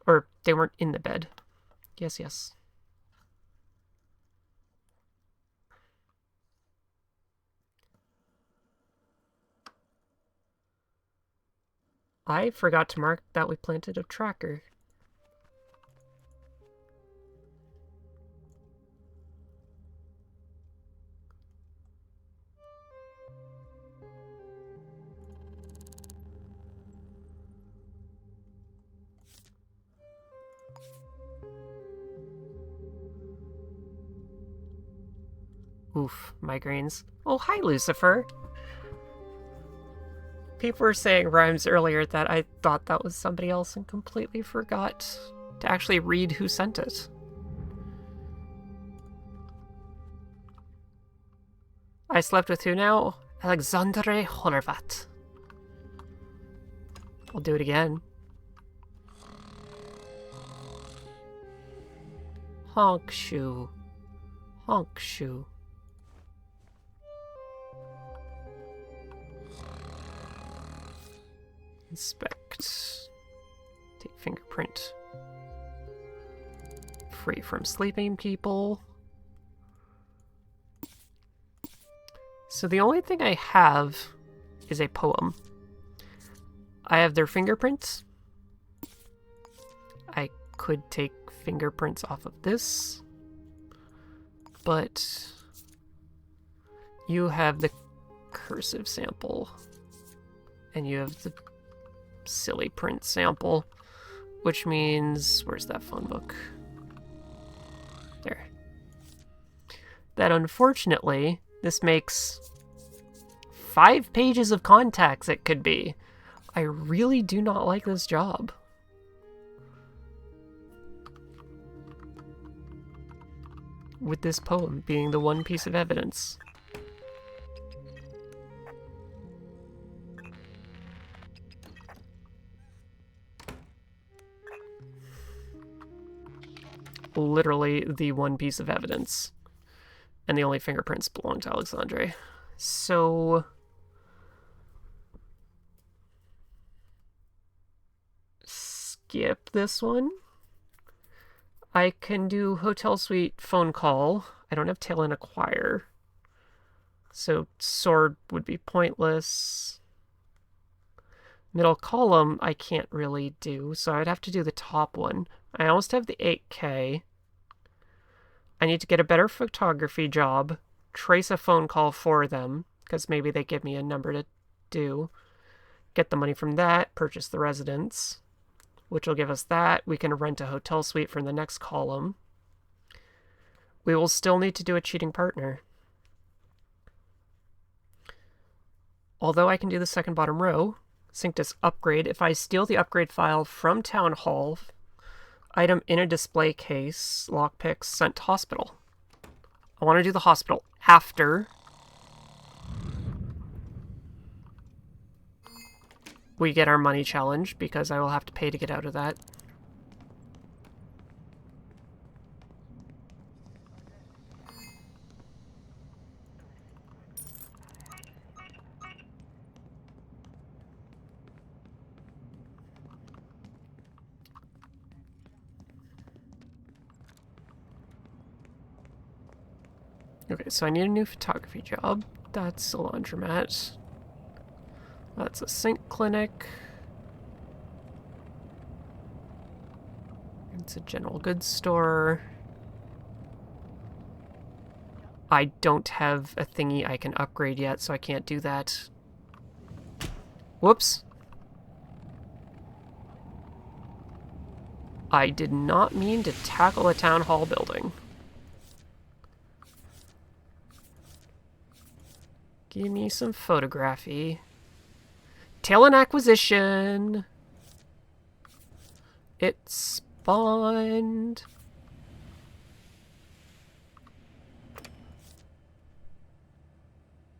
Or they weren't in the bed. Yes, yes. I forgot to mark that we planted a tracker. Oof, migraines. Oh, hi, Lucifer. People were saying rhymes earlier that I thought that was somebody else and completely forgot to actually read who sent it. I slept with who now? Alexandre Horvat. I'll do it again. Honk shoe. Honk shoe. Inspect. Take fingerprint. Free from sleeping people. So the only thing I have is a poem. I have their fingerprints. I could take fingerprints off of this. But you have the cursive sample. And you have the silly print sample. Which means... where's that phone book? There. That unfortunately, this makes 5 pages of contacts it could be. I really do not like this job. With this poem being the one piece of evidence. Literally the one piece of evidence. And the only fingerprints belong to Alexandre. So... skip this one. I can do hotel suite phone call. I don't have tail and acquire. So sword would be pointless. Middle column I can't really do, so I'd have to do the top one. I almost have the 8K. I need to get a better photography job, trace a phone call for them, because maybe they give me a number to do. Get the money from that, purchase the residence, which will give us that. We can rent a hotel suite from the next column. We will still need to do a cheating partner. Although I can do the second bottom row, Synctus upgrade. If I steal the upgrade file from Town Hall, item in a display case, lockpicks, sent to hospital. I want to do the hospital after we get our money challenge, because I will have to pay to get out of that. Okay, so I need a new photography job. That's a laundromat. That's a sink clinic. It's a general goods store. I don't have a thingy I can upgrade yet, so I can't do that. Whoops. I did not mean to tackle a town hall building. Give me some photography. Talent acquisition. It spawned.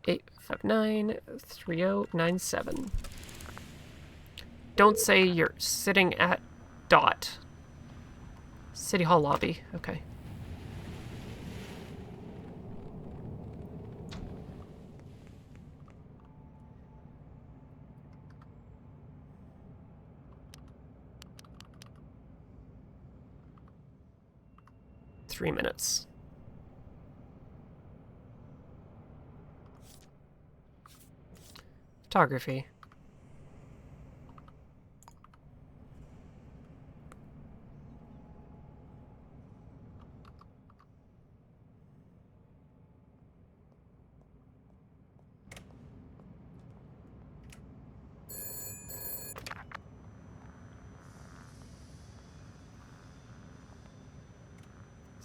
Eight 593097. Don't say you're sitting at dot. City Hall lobby. Okay. Three minutes. Photography.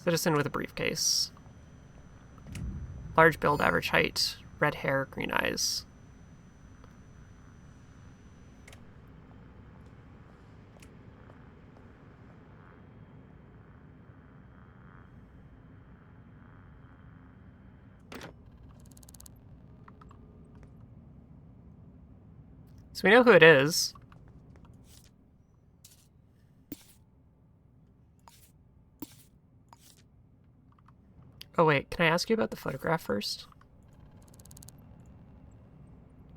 Citizen with a briefcase. Large build, average height, red hair, green eyes. So we know who it is. Oh wait, can I ask you about the photograph first?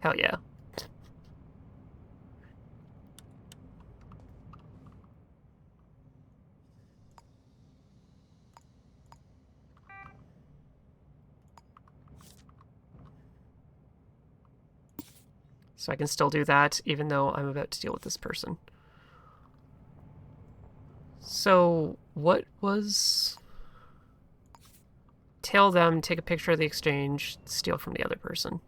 Hell yeah. So I can still do that even though I'm about to deal with this person. So what was... Tail them, take a picture of the exchange, steal from the other person.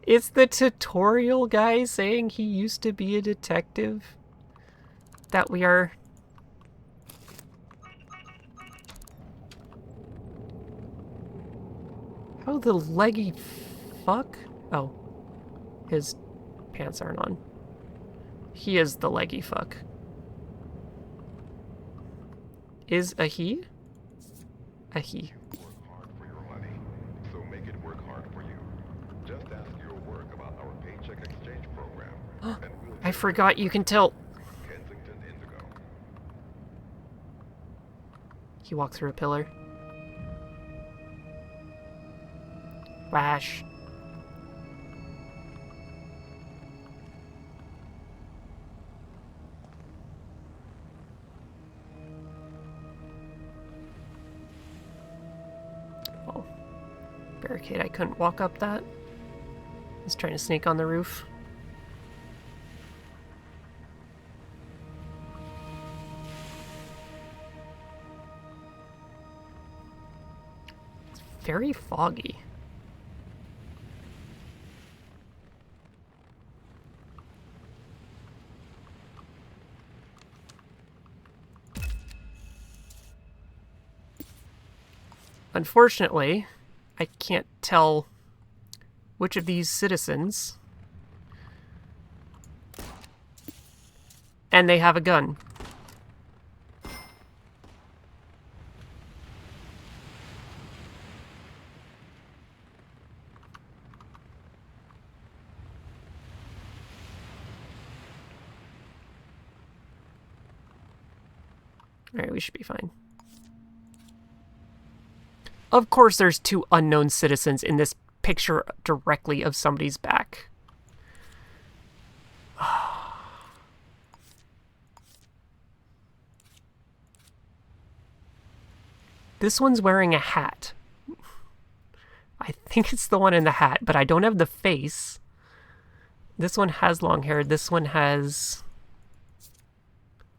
It's the tutorial guy saying he used to be a detective that we are... How the leggy fuck? Oh. His pants aren't on. He is the leggy fuck. Is a he? A he. Work hard for your money, so make it work hard for you. Just ask your work about our paycheck exchange program, and we'll I forgot you can tell. Kensington Indigo. He walked through a pillar. Wash. Oh. Barricade, I couldn't walk up that. He's trying to sneak on the roof. It's very foggy. Unfortunately, I can't tell which of these citizens... And they have a gun. Alright, we should be fine. Of course there's two unknown citizens in this picture directly of somebody's back. This one's wearing a hat. I think it's the one in the hat, but I don't have the face. This one has long hair. This one has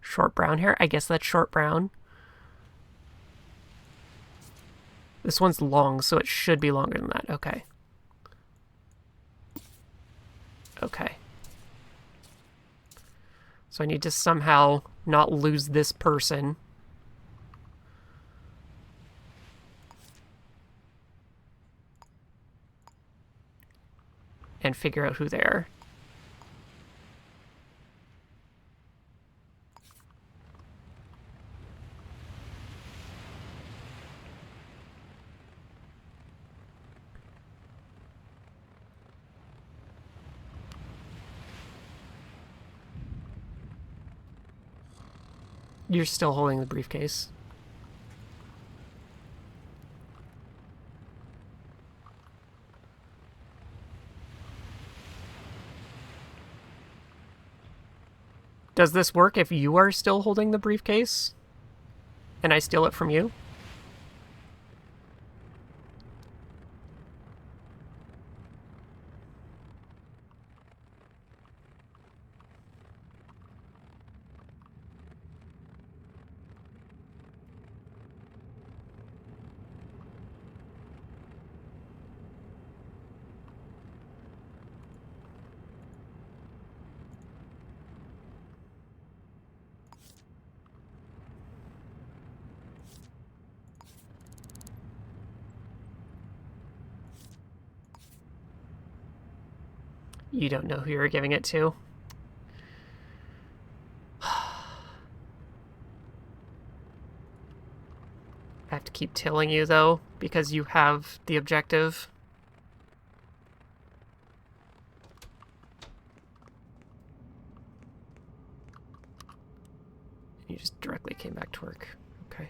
short brown hair. I guess that's short brown. This one's long, so it should be longer than that. Okay. Okay. So I need to somehow not lose this person. And figure out who they are. You're still holding the briefcase. Does this work if you are still holding the briefcase? And I steal it from you? You don't know who you're giving it to. I have to keep telling you, though, because you have the objective. You just directly came back to work. Okay.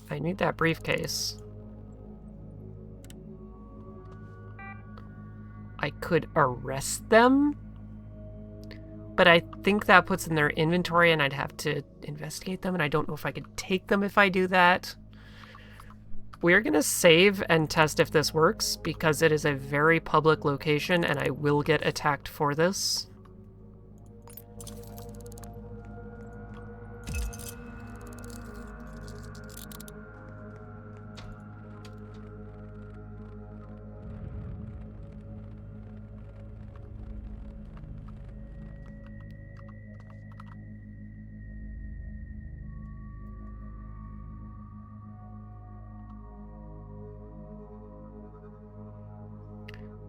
I need that briefcase. I could arrest them, but I think that puts in their inventory and I'd have to investigate them, and I don't know if I could take them if I do that. We're gonna save and test if this works, because it is a very public location and I will get attacked for this.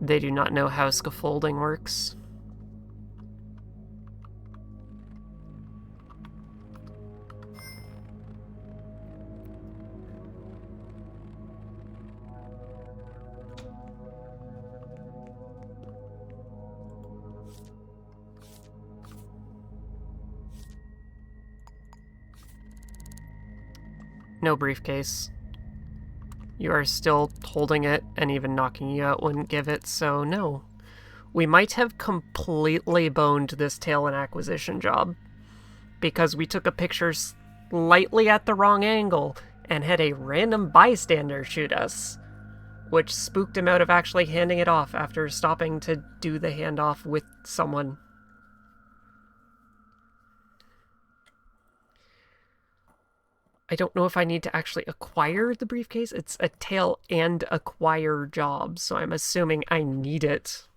They do not know how scaffolding works. No briefcase. You are still holding it, and even knocking you out wouldn't give it, so no. We might have completely boned this talent acquisition job, because we took a picture slightly at the wrong angle and had a random bystander shoot us, which spooked him out of actually handing it off after stopping to do the handoff with someone. I don't know if I need to actually acquire the briefcase. It's a tail and acquire job, so I'm assuming I need it.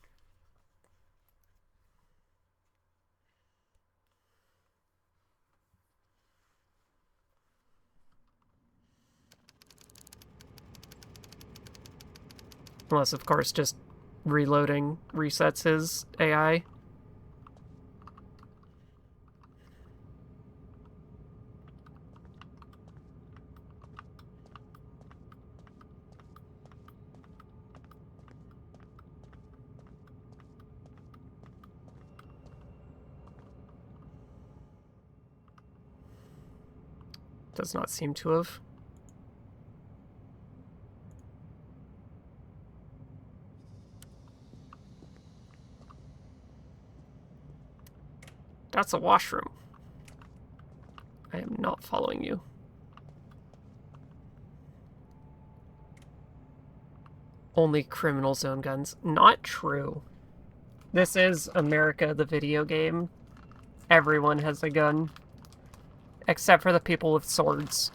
Unless, of course, just reloading resets his AI. Does not seem to have. That's a washroom. I am not following you. Only criminals own guns. Not true. This is America, the video game. Everyone has a gun. Except for the people with swords.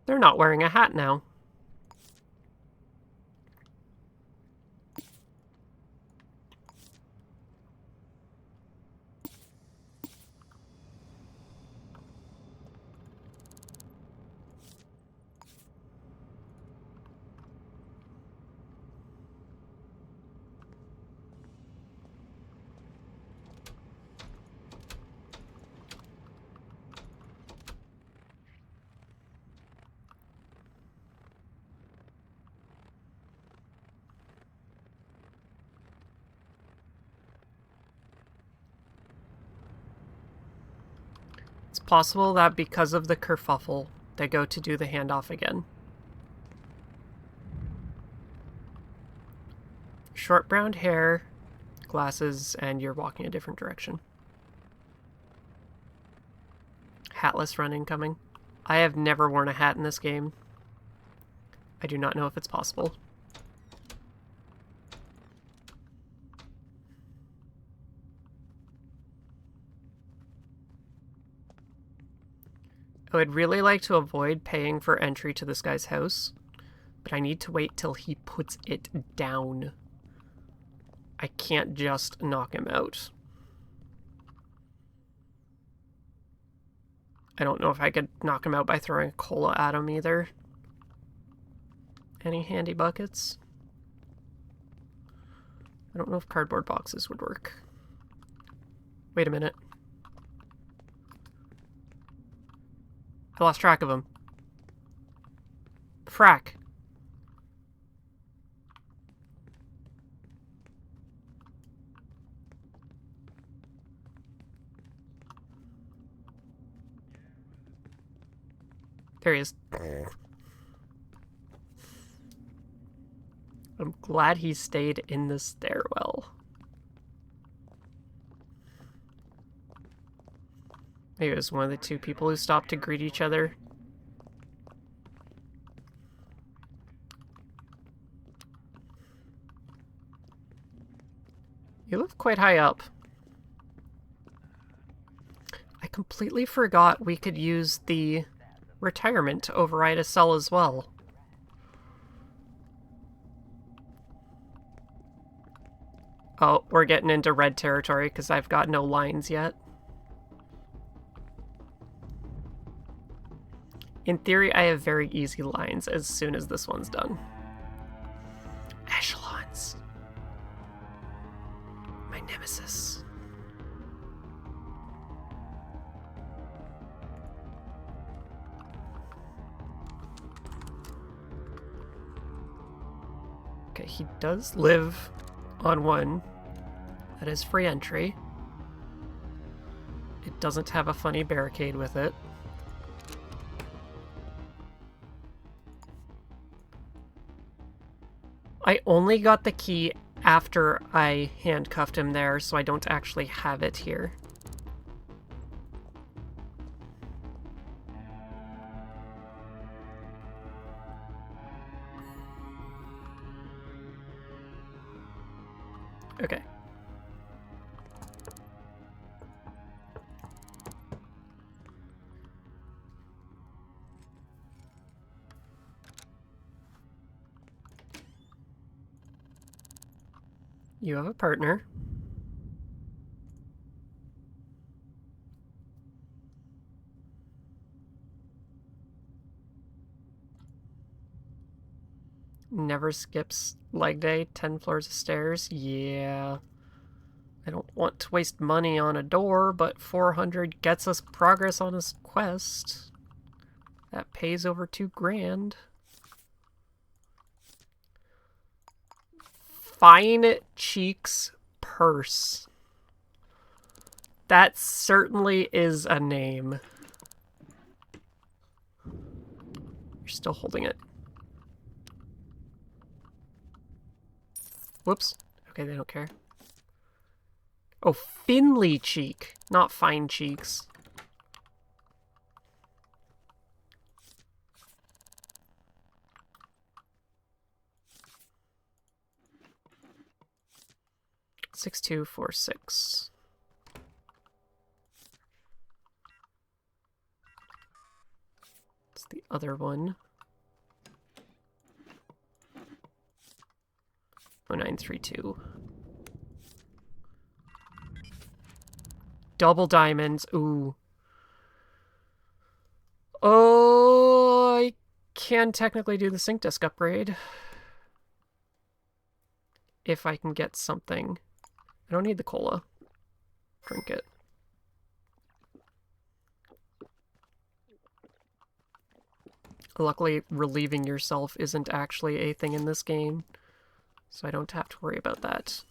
They're not wearing a hat now. It's possible that because of the kerfuffle, they go to do the handoff again. Short brown hair, glasses, and you're walking a different direction. Hatless run incoming. I have never worn a hat in this game. I do not know if it's possible. I would really like to avoid paying for entry to this guy's house, but I need to wait till he puts it down. I can't just knock him out. I don't know if I could knock him out by throwing a cola at him either. Any handy buckets? I don't know if cardboard boxes would work. Wait a minute. I lost track of him. Frack. There he is. I'm glad he stayed in the stairwell. Maybe it was one of the two people who stopped to greet each other. You live quite high up. I completely forgot we could use the retirement to override a cell as well. Oh, we're getting into red territory because I've got no lines yet. In theory, I have very easy lines as soon as this one's done. Echelons. My nemesis. Okay, he does live on one that is free entry. It doesn't have a funny barricade with it. I only got the key after I handcuffed him there, so I don't actually have it here. Okay. You have a partner. Never skips leg day, 10 floors of stairs. Yeah. I don't want to waste money on a door, but 400 gets us progress on this quest. That pays over 2 grand. Fine Cheeks Purse. That certainly is a name. You're still holding it. Whoops. Okay, they don't care. Oh, Finley Cheek, not Fine Cheeks. Six, 2, 4, 6. It's the other one. 0932. Double diamonds. Ooh. Oh, I can technically do the sync disk upgrade. If I can get something. I don't need the cola. Drink it. Luckily, relieving yourself isn't actually a thing in this game, so I don't have to worry about that.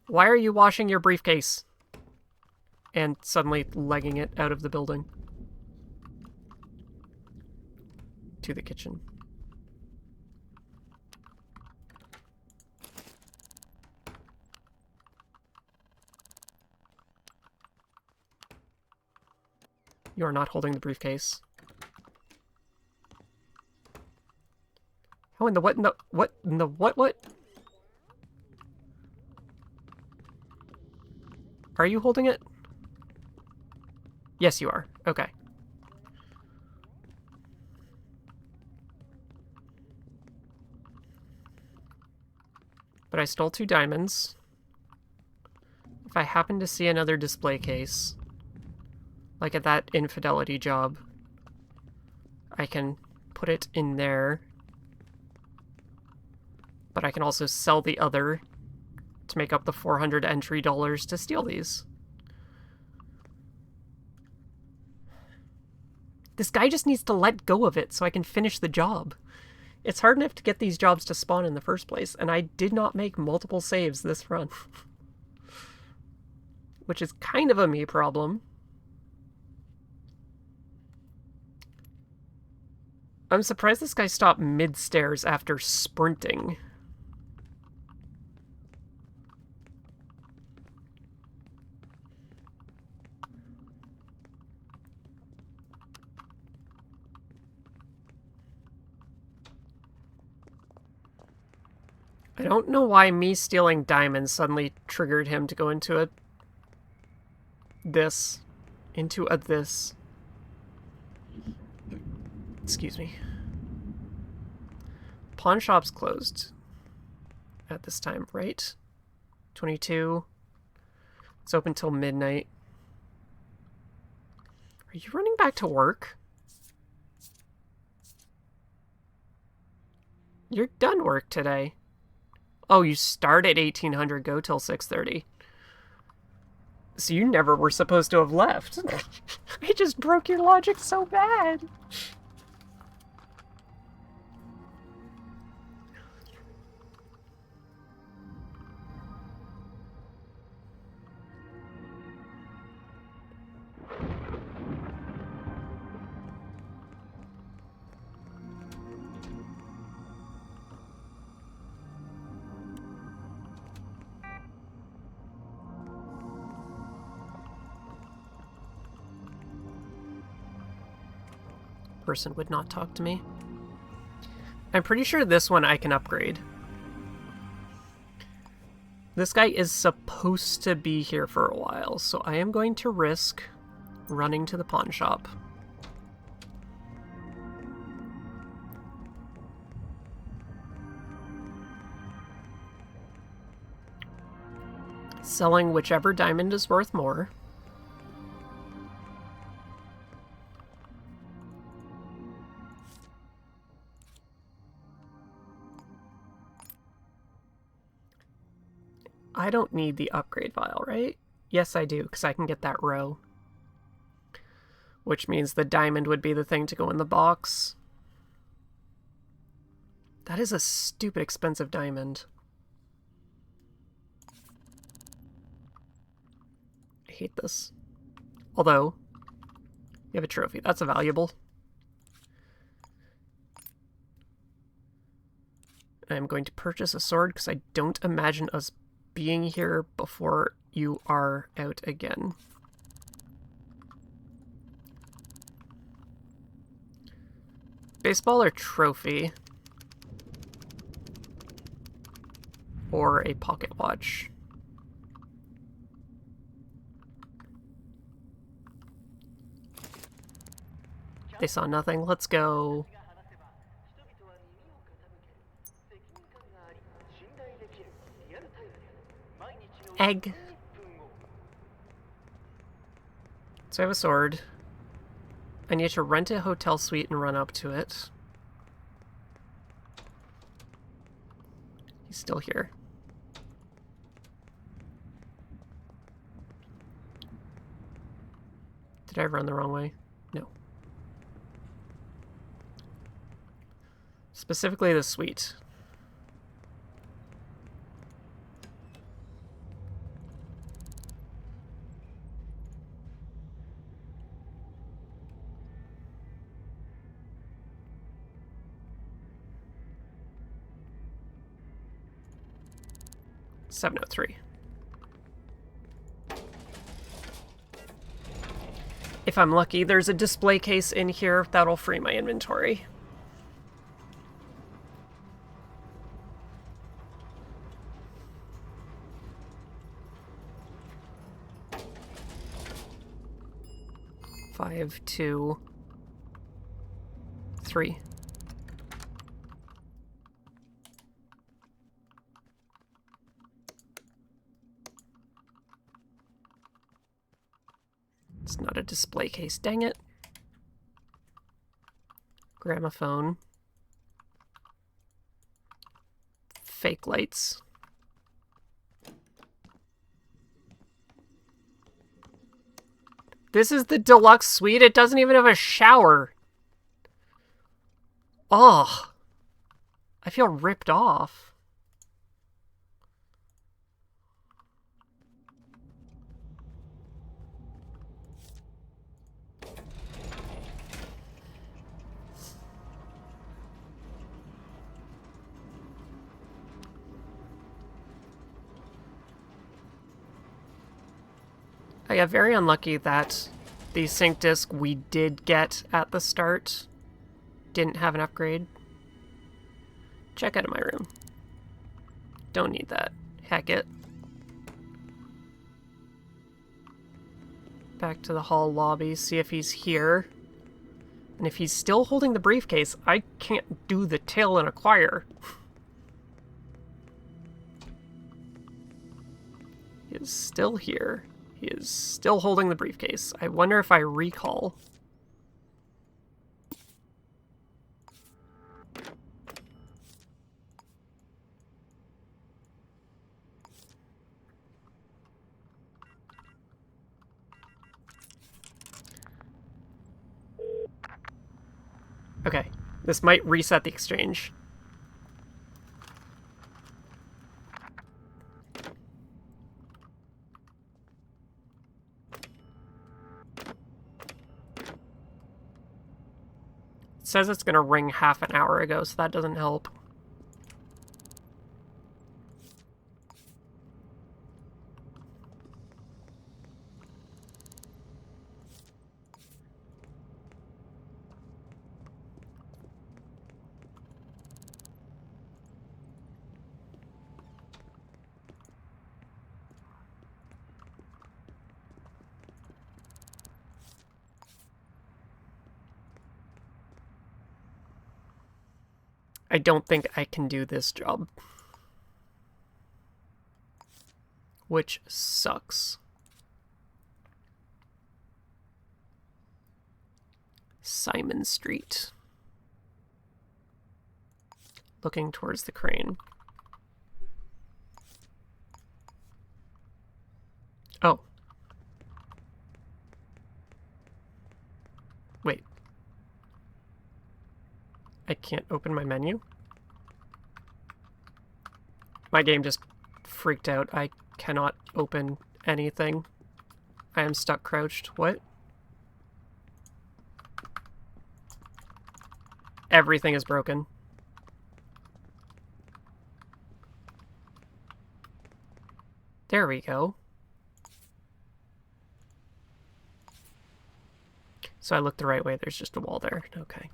Why are you washing your briefcase? And suddenly legging it out of the building. To the kitchen. You are not holding the briefcase. Oh, in the what? In the what? In the what? Are you holding it? Yes, you are. Okay. But I stole 2 diamonds. If I happen to see another display case, Like at that infidelity job. I can put it in there. But I can also sell the other to make up the 400 entry dollars to steal these. This guy just needs to let go of it so I can finish the job. It's hard enough to get these jobs to spawn in the first place, and I did not make multiple saves this run. Which is kind of a me problem. I'm surprised this guy stopped mid-stairs after sprinting. I don't know why me stealing diamonds suddenly triggered him to go into a this. Excuse me. Pawn shop's closed at this time, right? 22. It's open till midnight. Are you running back to work? You're done work today. Oh, you start at 1800, go till 6:30. So you never were supposed to have left. I just broke your logic so bad. Person would not talk to me. I'm pretty sure this one I can upgrade. This guy is supposed to be here for a while, so I am going to risk running to the pawn shop. Selling whichever diamond is worth more. I don't need the upgrade vial, right? Yes, I do, because I can get that row. Which means the diamond would be the thing to go in the box. That is a stupid expensive diamond. I hate this. Although, you have a trophy. That's a valuable. I'm going to purchase a sword because I don't imagine us being here before you are out again. Baseball or trophy? Or a pocket watch? They saw nothing. Let's go. Egg. So I have a sword. I need to rent a hotel suite and run up to it. He's still here. Did I run the wrong way? No. Specifically the suite. $703. If I'm lucky, there's a display case in here that'll free my inventory. Five, 2, 3. It's not a display case, dang it. Gramophone. Fake lights. This is the deluxe suite. It doesn't even have a shower. Oh, I feel ripped off. I got very unlucky that the sync disc we did get at the start didn't have an upgrade. Check out of my room. Don't need that. Heck it. Back to the hall lobby, see if he's here. And if he's still holding the briefcase, I can't do the tail and acquire. He is still here. He is still holding the briefcase. I wonder if I recall. Okay, this might reset the exchange. It says it's gonna ring half an hour ago, so that doesn't help. I don't think I can do this job. Which sucks. Simon Street. Looking towards the crane. Oh. Wait. I can't open my menu? My game just freaked out. I cannot open anything. I am stuck crouched. What? Everything is broken. There we go. So I looked the right way. There's just a wall there. Okay.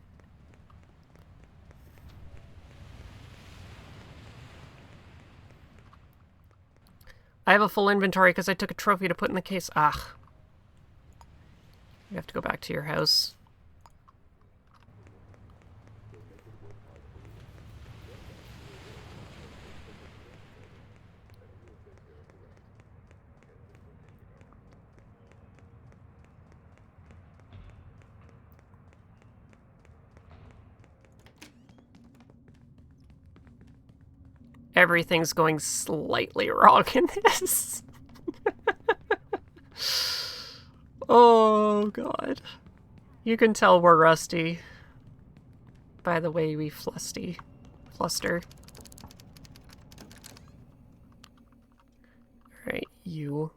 I have a full inventory because I took a trophy to put in the case. Ah. You have to go back to your house. Everything's going slightly wrong in this. Oh, God. You can tell we're rusty by the way we fluster. Alright, you.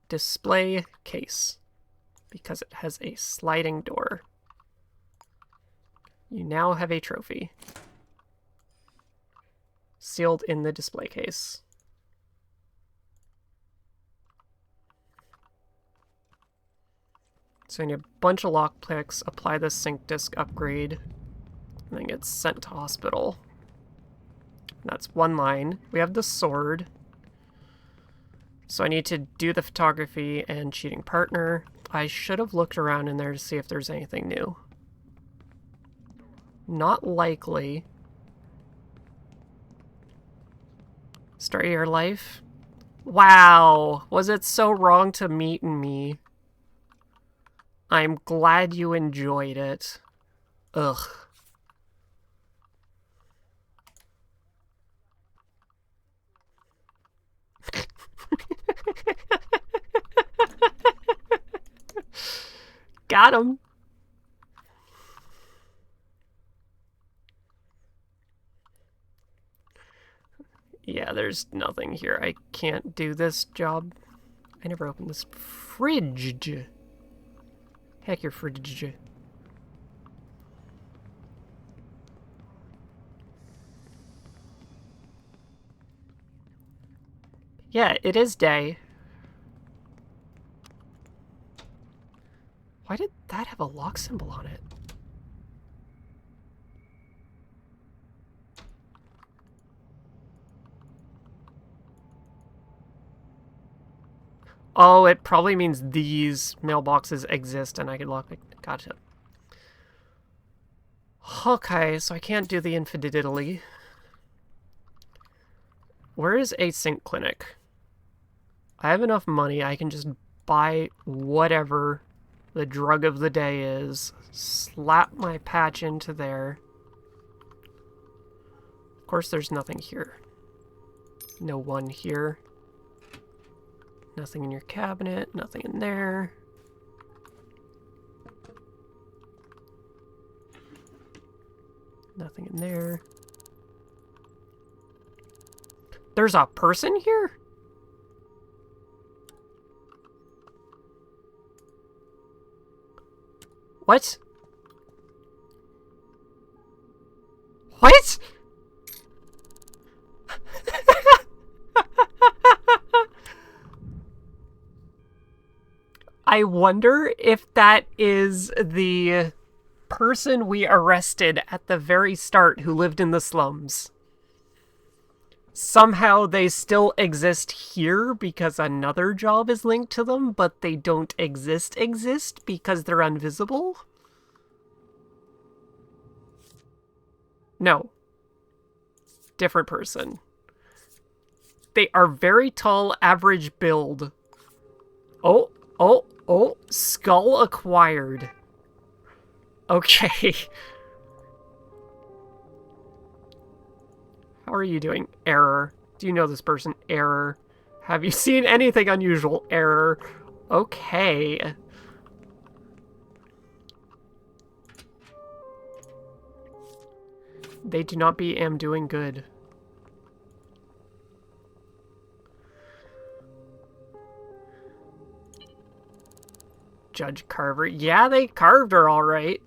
Display case. Because it has a sliding door. You now have a trophy. Sealed in the display case. So I need a bunch of lockpicks, apply the sync disk upgrade, and then get sent to hospital. And that's one line. We have the sword. So I need to do the photography and cheating partner. I should have looked around in there to see if there's anything new. Not likely. Start your life. Wow, was it so wrong to meet me? I'm glad you enjoyed it. Ugh. Got him. Yeah, there's nothing here. I can't do this job. I never opened this fridge. Heck, your fridge. Yeah, it is day. Why did that have a lock symbol on it? Oh, it probably means these mailboxes exist and I could lock it. Gotcha. Okay, so I can't do the infidelity. Where is a sync clinic? I have enough money. I can just buy whatever the drug of the day is. Slap my patch into there. Of course, there's nothing here. No one here. Nothing in your cabinet. Nothing in there. Nothing in there. There's a person here? What? What? I wonder if that is the person we arrested at the very start who lived in the slums. Somehow they still exist here because another job is linked to them, but they don't exist because they're invisible? No. Different person. They are very tall, average build. Oh, skull acquired. Okay. How are you doing? Error. Do you know this person? Error. Have you seen anything unusual? Error. Okay. They do not be am doing good. Judge Carver. Yeah, they carved her all right.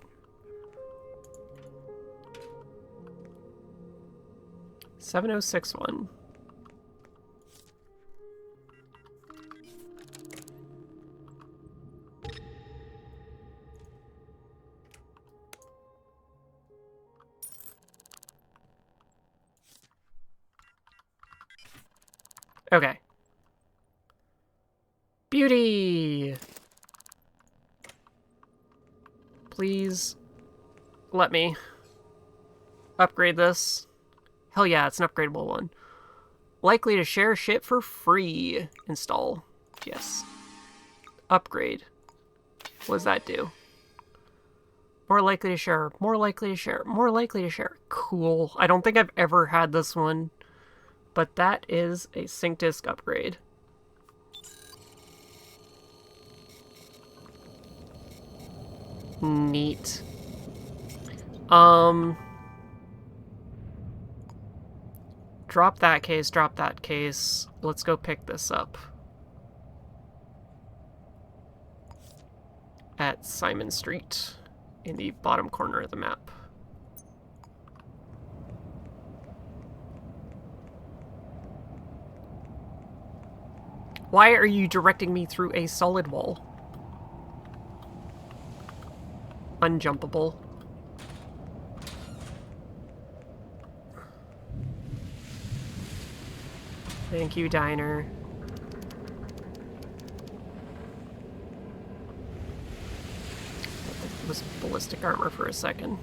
$7061. Okay. Beauty! Please let me upgrade this. Hell yeah, it's an upgradable one. Likely to share shit for free. Install. Yes. Upgrade. What does that do? More likely to share. More likely to share. More likely to share. Cool. I don't think I've ever had this one. But that is a sync disk upgrade. Neat. Drop that case, drop that case. Let's go pick this up. At Simon Street, in the bottom corner of the map. Why are you directing me through a solid wall? Unjumpable. Thank you, Diner. It was ballistic armor for a second.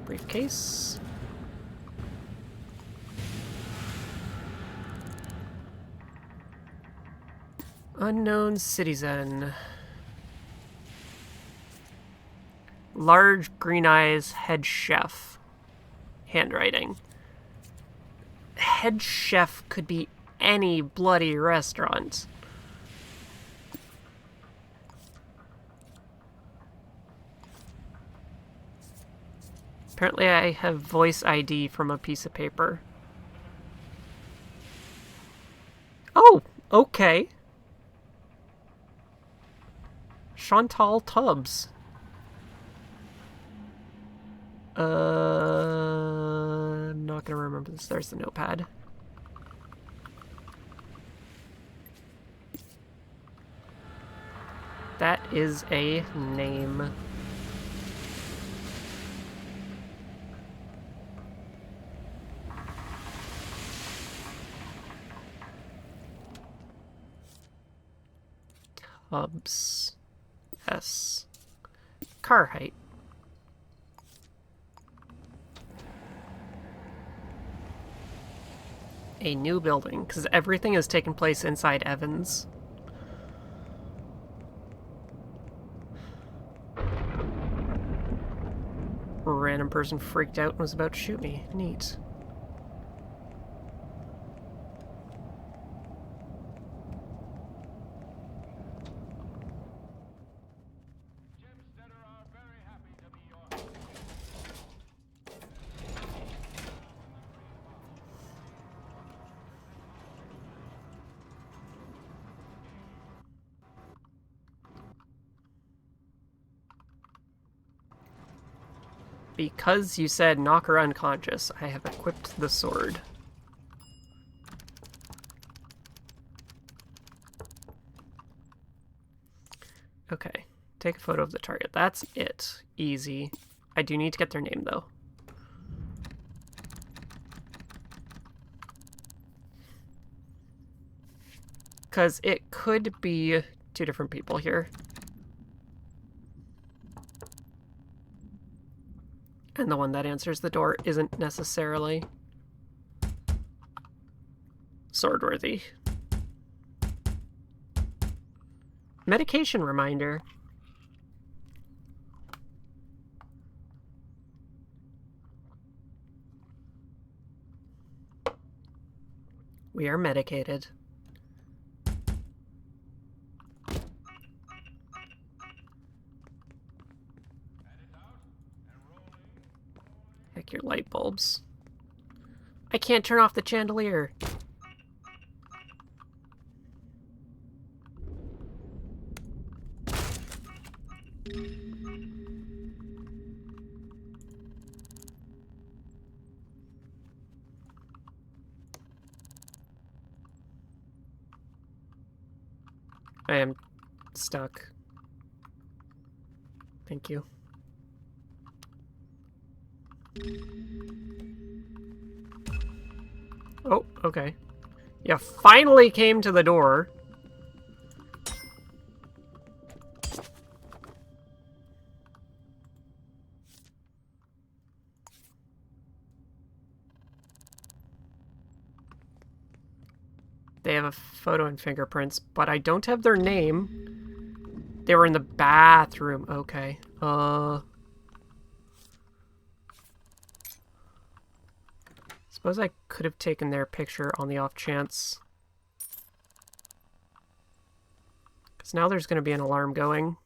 Briefcase. Unknown citizen. Large green eyes, head chef. Handwriting. Head chef could be any bloody restaurant. Apparently I have voice ID from a piece of paper. Oh, okay. Chantal Tubbs. Not gonna remember this. There's the notepad. That is a name. Tubbs. S. Car height. A new building, because everything has taken place inside Evans. A random person freaked out and was about to shoot me. Neat. Because you said knock her unconscious, I have equipped the sword. Okay, take a photo of the target. That's it. Easy. I do need to get their name, though. Because it could be two different people here. And the one that answers the door isn't necessarily sword-worthy. Medication reminder. We are medicated. Heck, your light bulbs. I can't turn off the chandelier. I am stuck. Thank you. Oh, okay. You finally came to the door. They have a photo and fingerprints, but I don't have their name. They were in the bathroom. Okay. Suppose I could have taken their picture on the off chance. Because now there's going to be an alarm going.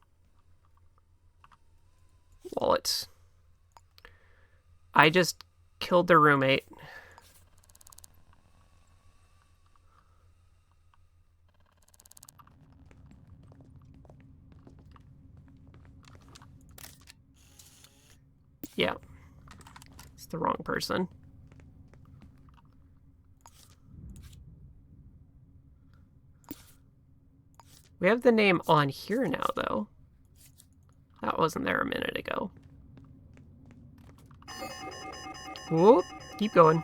Wallet. I just killed their roommate. Yeah. It's the wrong person. We have the name on here now, though. That wasn't there a minute ago. Whoop. Keep going.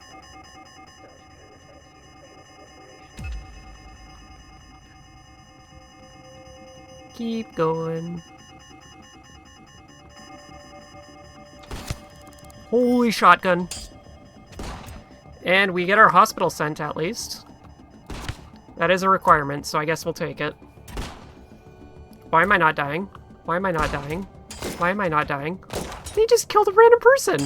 Keep going. Holy shotgun. And we get our hospital scent, at least. That is a requirement, so I guess we'll take it. Why am I not dying? Why am I not dying? Why am I not dying? They just killed a random person!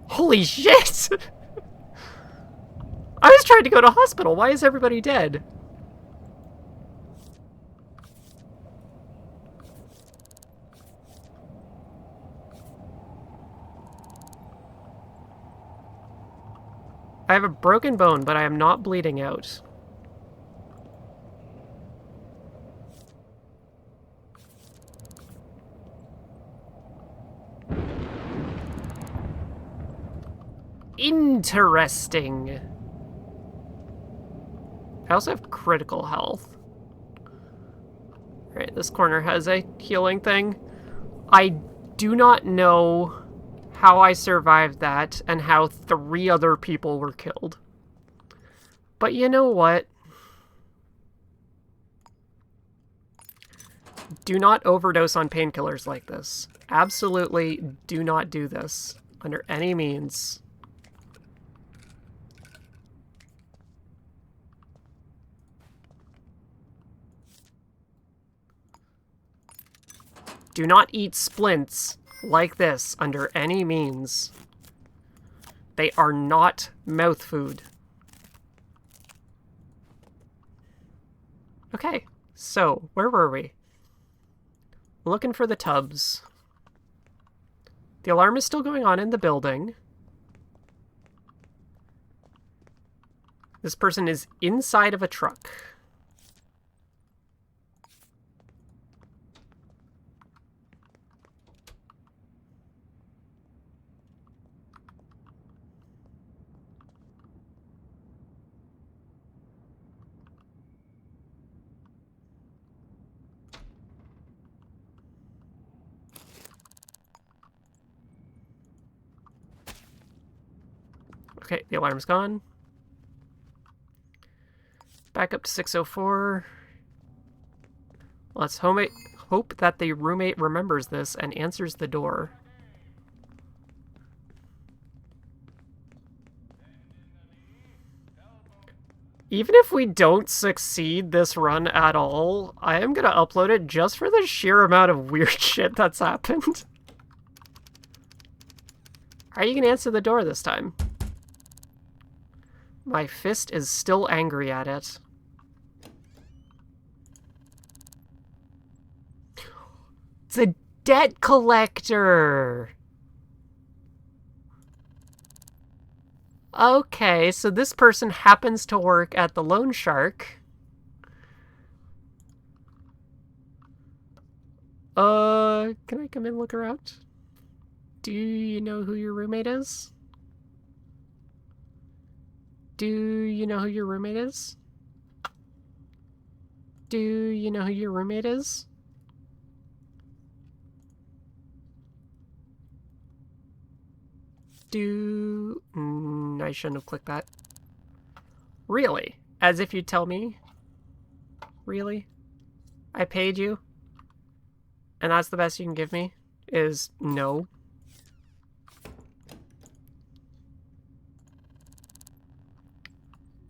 Holy shit! I was trying to go to hospital. Why is everybody dead? I have a broken bone, but I am not bleeding out. Interesting. I also have critical health. Alright, this corner has a healing thing. I do not know how I survived that and how 3 other people were killed. But you know what? Do not overdose on painkillers like this. Absolutely do not do this under any means. Do not eat splints like this under any means. They are not mouth food. Okay, so where were we? Looking for the tubs. The alarm is still going on in the building. This person is inside of a truck. Okay, the alarm's gone. Back up to 604. Let's hope that the roommate remembers this and answers the door. Even if we don't succeed this run at all, I am going to upload it just for the sheer amount of weird shit that's happened. Are you going to answer the door this time? My fist is still angry at it. It's a debt collector! Okay, so this person happens to work at the Loan Shark. Can I come in and look around? Do you know who your roommate is? Do you know who your roommate is? Do you know who your roommate is? I shouldn't have clicked that. Really? As if you'd tell me? Really? I paid you? And that's the best you can give me? Is no.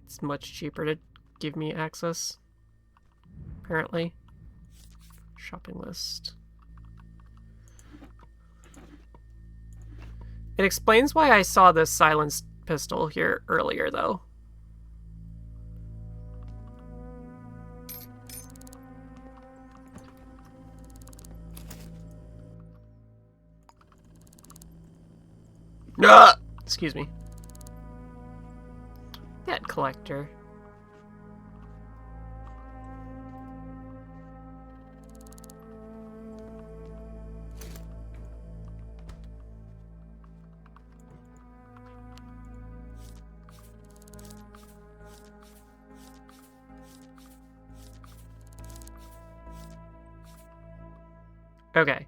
It's much cheaper to give me access. Apparently. Shopping list. It explains why I saw this silenced pistol here earlier, though. Excuse me. Debt collector. Okay.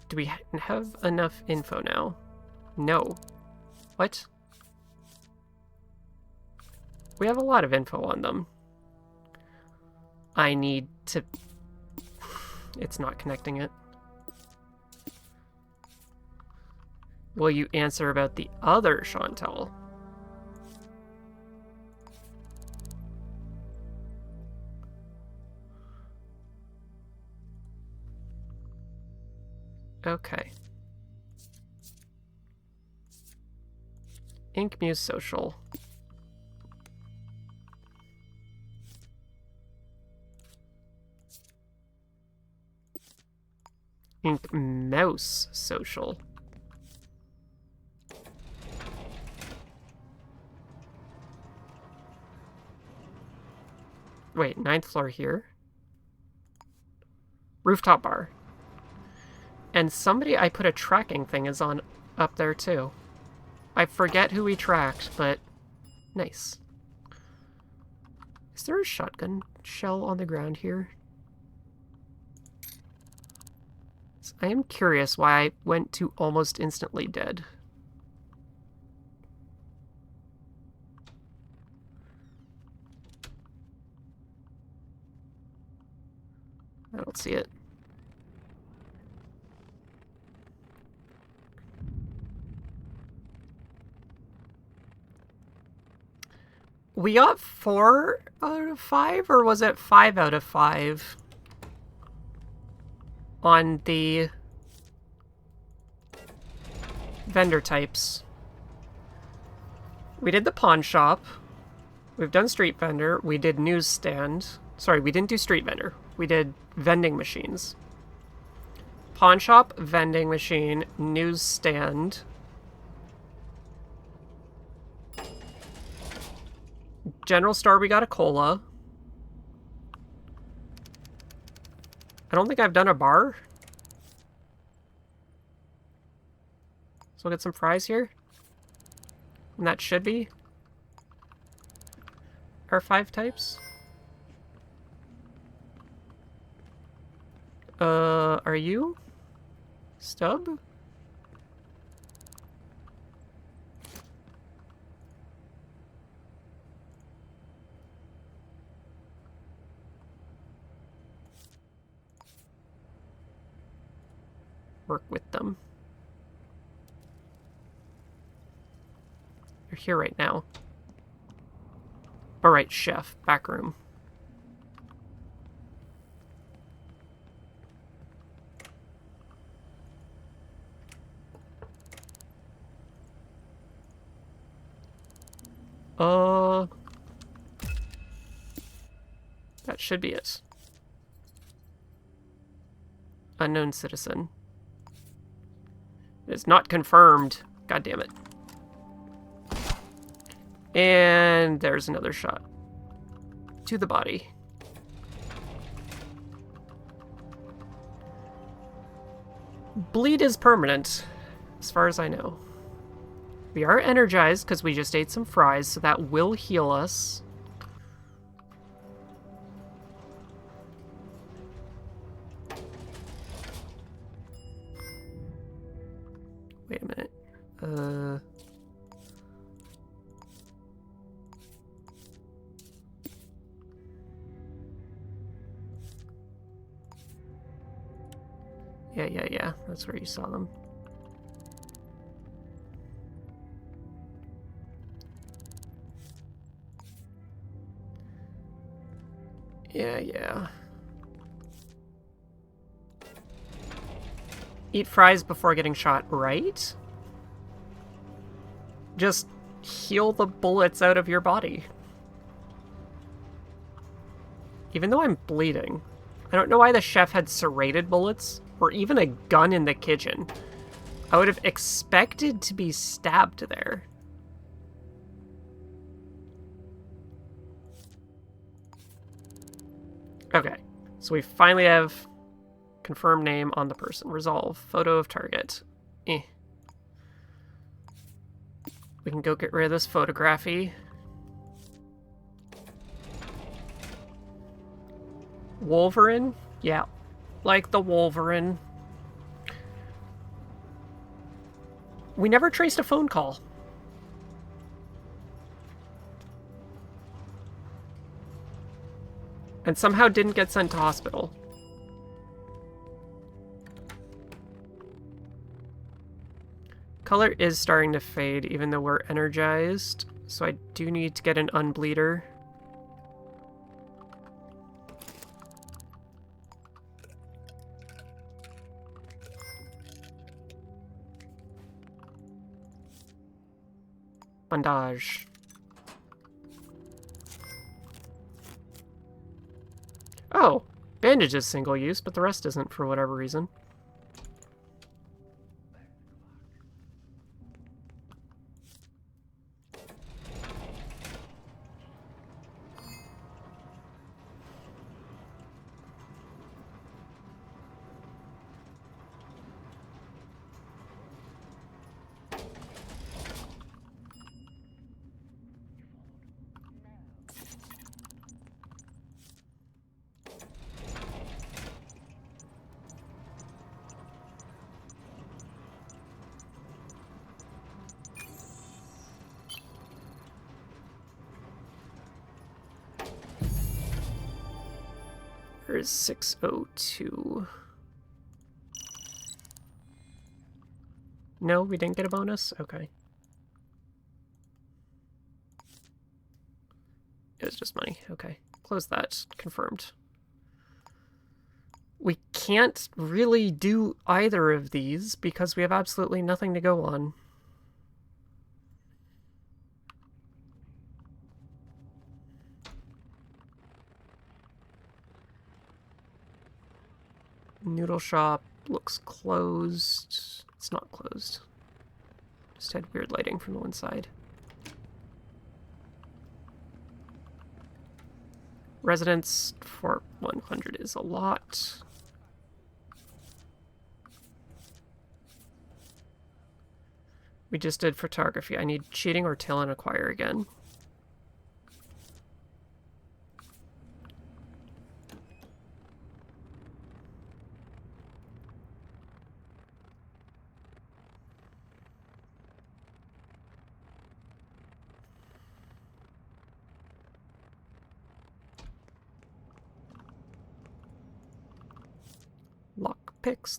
Do we have enough info now? No. What? We have a lot of info on them. I need to... It's not connecting it. Will you answer about the other Chantel? Okay. Ink Muse Social. Ink Mouse Social. Wait, 9th floor here? Rooftop bar. And somebody I put a tracking thing is on up there too. I forget who we tracked, but nice. Is there a shotgun shell on the ground here? I am curious why I went to almost instantly dead. I don't see it. We got 4 out of 5, or was it 5 out of 5? On the vendor types. We did the pawn shop. We've done street vendor. We did newsstand. Sorry, we didn't do street vendor. We did vending machines. Pawn shop, vending machine, newsstand. General store, we got a cola. I don't think I've done a bar. So we'll get some fries here. And that should be our 5 types. Are you? Stub? Work with them. You're here right now. Alright, chef. Back room. That should be it. Unknown citizen. It is not confirmed. God damn it. And there's another shot. To the body. Bleed is permanent, as far as I know. We are energized because we just ate some fries, so that will heal us. Wait a minute. Yeah. That's where you saw them. Yeah. Eat fries before getting shot, right? Just heal the bullets out of your body. Even though I'm bleeding. I don't know why the chef had serrated bullets, or even a gun in the kitchen. I would have expected to be stabbed there. Okay, so we finally have confirmed name on the person. Resolve. Photo of target. We can go get rid of this photography. Wolverine? Yeah. Like the Wolverine. We never traced a phone call. And somehow didn't get sent to hospital. Color is starting to fade, even though we're energized. So I do need to get an unbleeder. Bandage. Oh, bandage is single use, but the rest isn't for whatever reason. Here's 602. No, we didn't get a bonus? Okay. It was just money. Okay. Close that. Confirmed. We can't really do either of these because we have absolutely nothing to go on. Noodle shop looks closed. It's not closed. Just had weird lighting from the one side. Residence for 100 is a lot. We just did photography. I need cheating or tail and acquire again.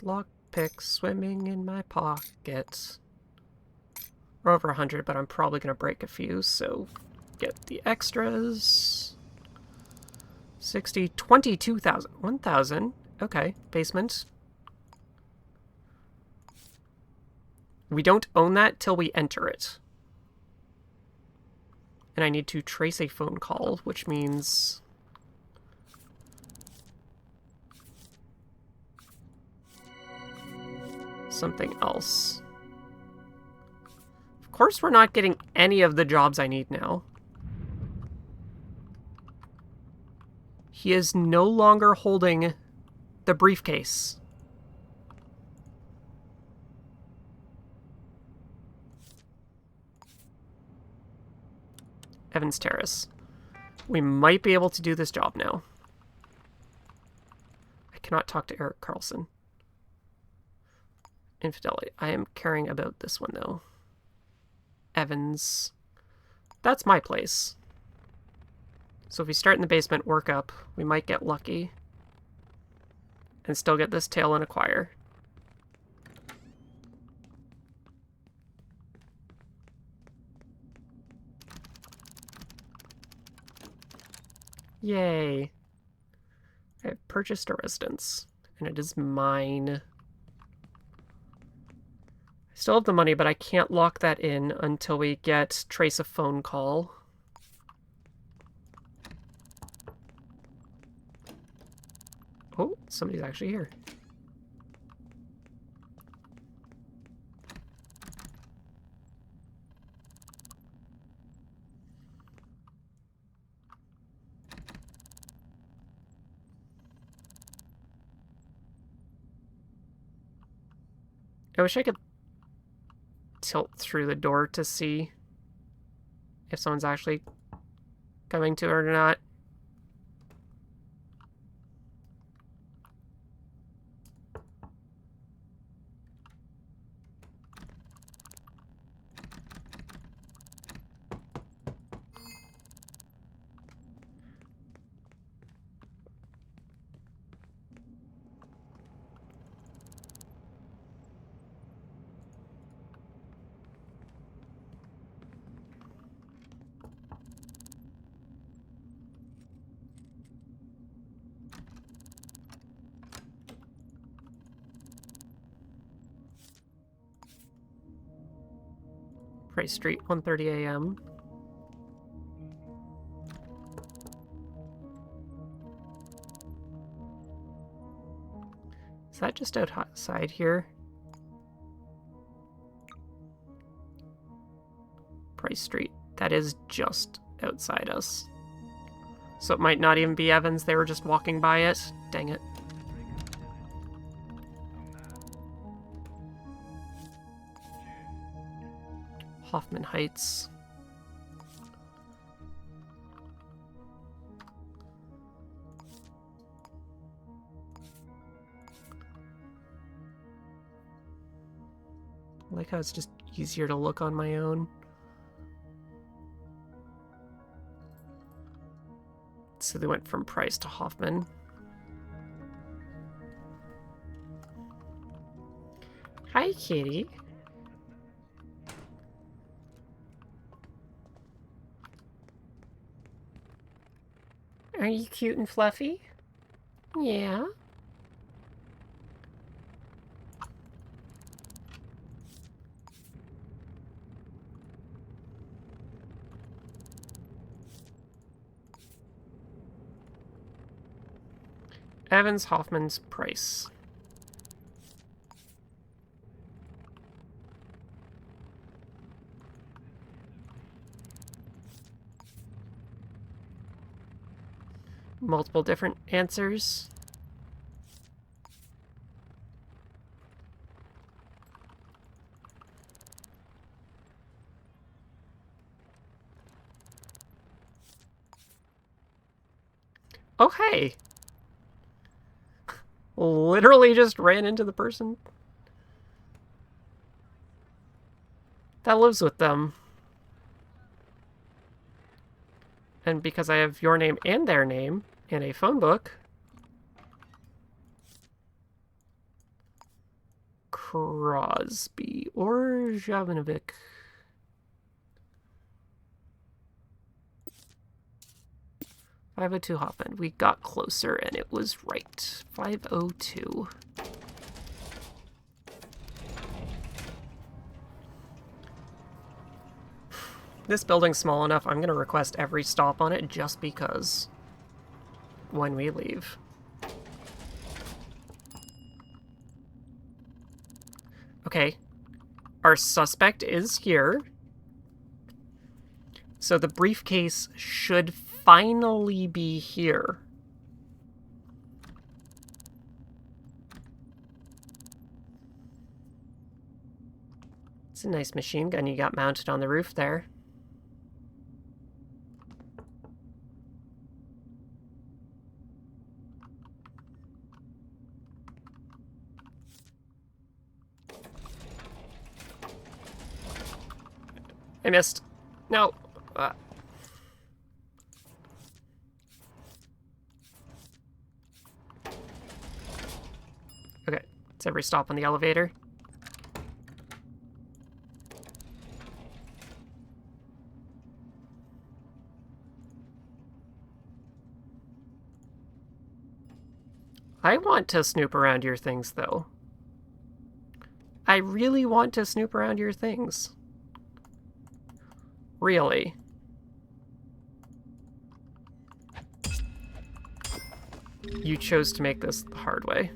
Lockpicks, swimming in my pockets. We're over 100, but I'm probably going to break a few, so get the extras. 60, 22,000, 1,000. Okay, basement. We don't own that till we enter it. And I need to trace a phone call, which means... something else. Of course we're not getting any of the jobs I need now. He is no longer holding the briefcase. Evans Terrace. We might be able to do this job now. I cannot talk to Eric Carlson. Infidelity. I am caring about this one, though. Evans. That's my place. So if we start in the basement, work up, we might get lucky. And still get this tail and acquire. Yay. I have purchased a residence, and it is mine. I still have the money, but I can't lock that in until we get trace a phone call. Oh, somebody's actually here. I wish I could tilt through the door to see if someone's actually coming to it or not. Price Street, 1:30 a.m. Is that just outside here? Price Street. That is just outside us. So it might not even be Evans. They were just walking by it. Dang it. Hoffman Heights. I like how it's just easier to look on my own. So they went from Price to Hoffman. Hi, kitty. Are you cute and fluffy? Yeah. Evans, Hoffman's, Price. Multiple different answers. Oh, hey! Literally just ran into the person that lives with them. And because I have your name and their name in a phone book, Crosby or Jovanovic. .502 Hoffman. We got closer and it was right. 502. This building's small enough, I'm going to request every stop on it just because when we leave. Okay. Our suspect is here. So the briefcase should finally be here. It's a nice machine gun you got mounted on the roof there. I missed. No. Okay, it's every stop on the elevator. I want to snoop around your things, though. I really want to snoop around your things. Really. You chose to make this the hard way.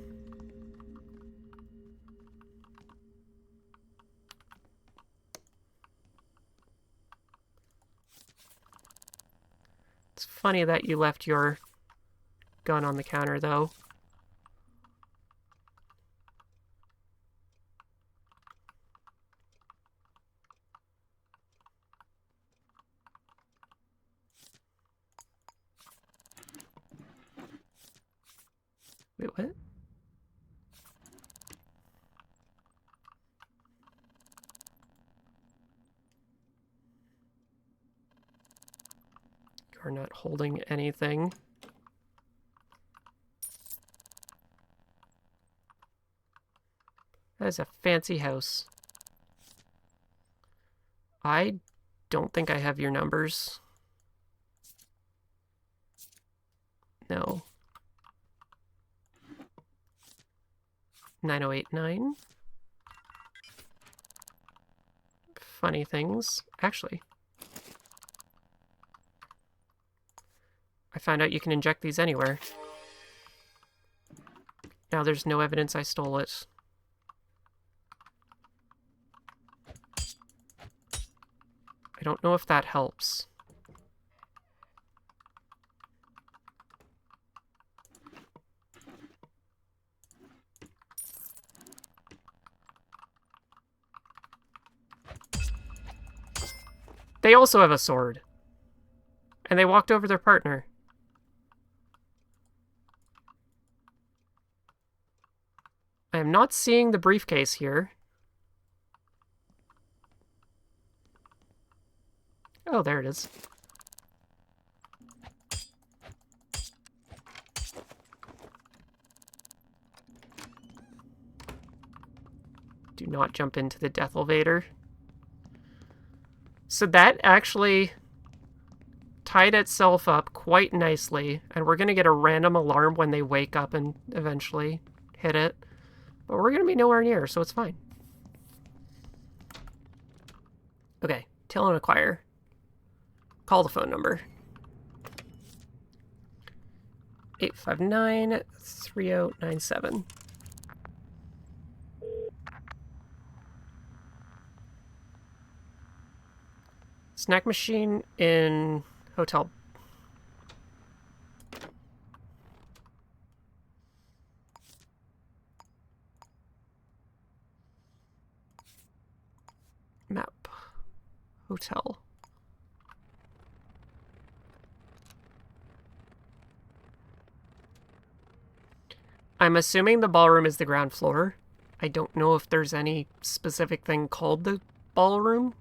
It's funny that you left your gun on the counter, though. Wait, what? You're not holding anything. That is a fancy house. I don't think I have your numbers. No. 9089. funny things. Actually, I found out you can inject these anywhere. Now there's no evidence I stole it. I don't know if that helps. They also have a sword. And they walked over their partner. I am not seeing the briefcase here. Oh, there it is. Do not jump into the death elevator. So that actually tied itself up quite nicely, and we're going to get a random alarm when they wake up and eventually hit it. But we're going to be nowhere near, so it's fine. Okay, Tail and Acquire. Call the phone number. 859-3097. Snack machine in hotel. Map. Hotel. I'm assuming the ballroom is the ground floor. I don't know if there's any specific thing called the ballroom.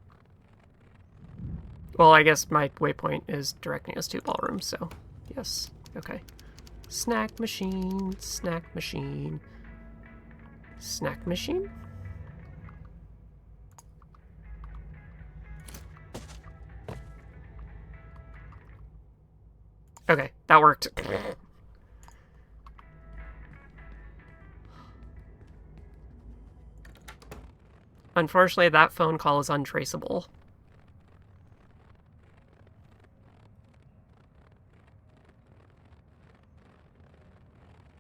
Well, I guess my waypoint is directing us to ballroom, so yes. Okay. Snack machine, snack machine. Snack machine? Okay, that worked. Unfortunately, that phone call is untraceable.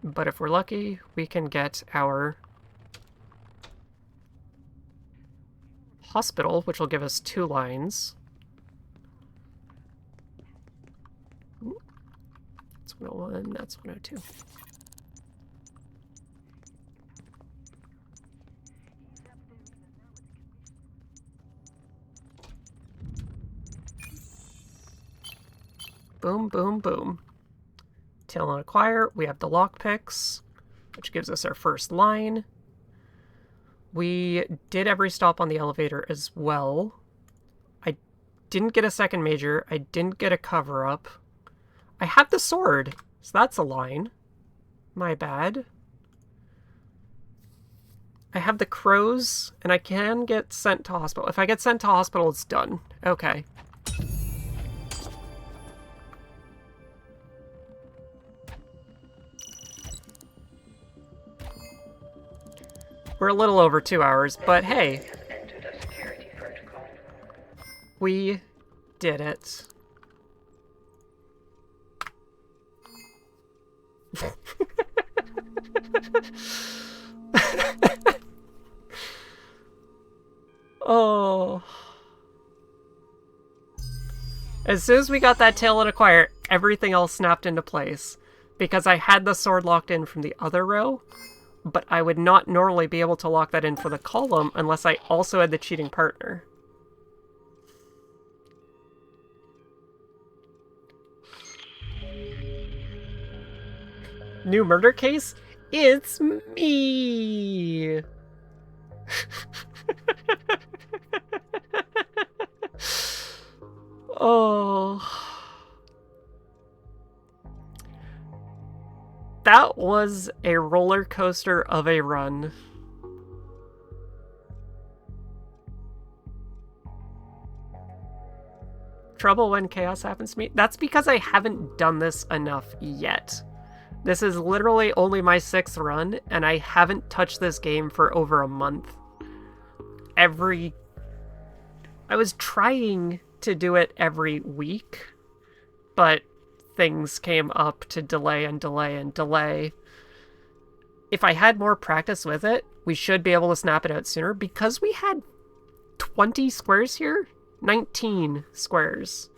But if we're lucky, we can get our hospital, which will give us 2 lines. That's 101, that's 102. Boom, boom, boom. Tail and Acquire, we have the lockpicks, which gives us our first line. We did every stop on the elevator as well. I didn't get a second major. I didn't get a cover-up. I have the sword, so that's a line. My bad. I have the crows, and I can get sent to hospital. If I get sent to hospital, it's done. Okay. We're a little over 2 hours, but hey. We did it. Oh. As soon as we got that Tail and Acquire, everything else snapped into place. Because I had the sword locked in from the other row, but I would not normally be able to lock that in for the column unless I also had the cheating partner. New murder case? It's me! Oh. That was a roller coaster of a run. Trouble when chaos happens to me? That's because I haven't done this enough yet. This is literally only my 6th run, and I haven't touched this game for over a month. Every I was trying to do it every week, but things came up to delay and delay and delay. If I had more practice with it, we should be able to snap it out sooner. Because we had 20 squares here, 19 squares.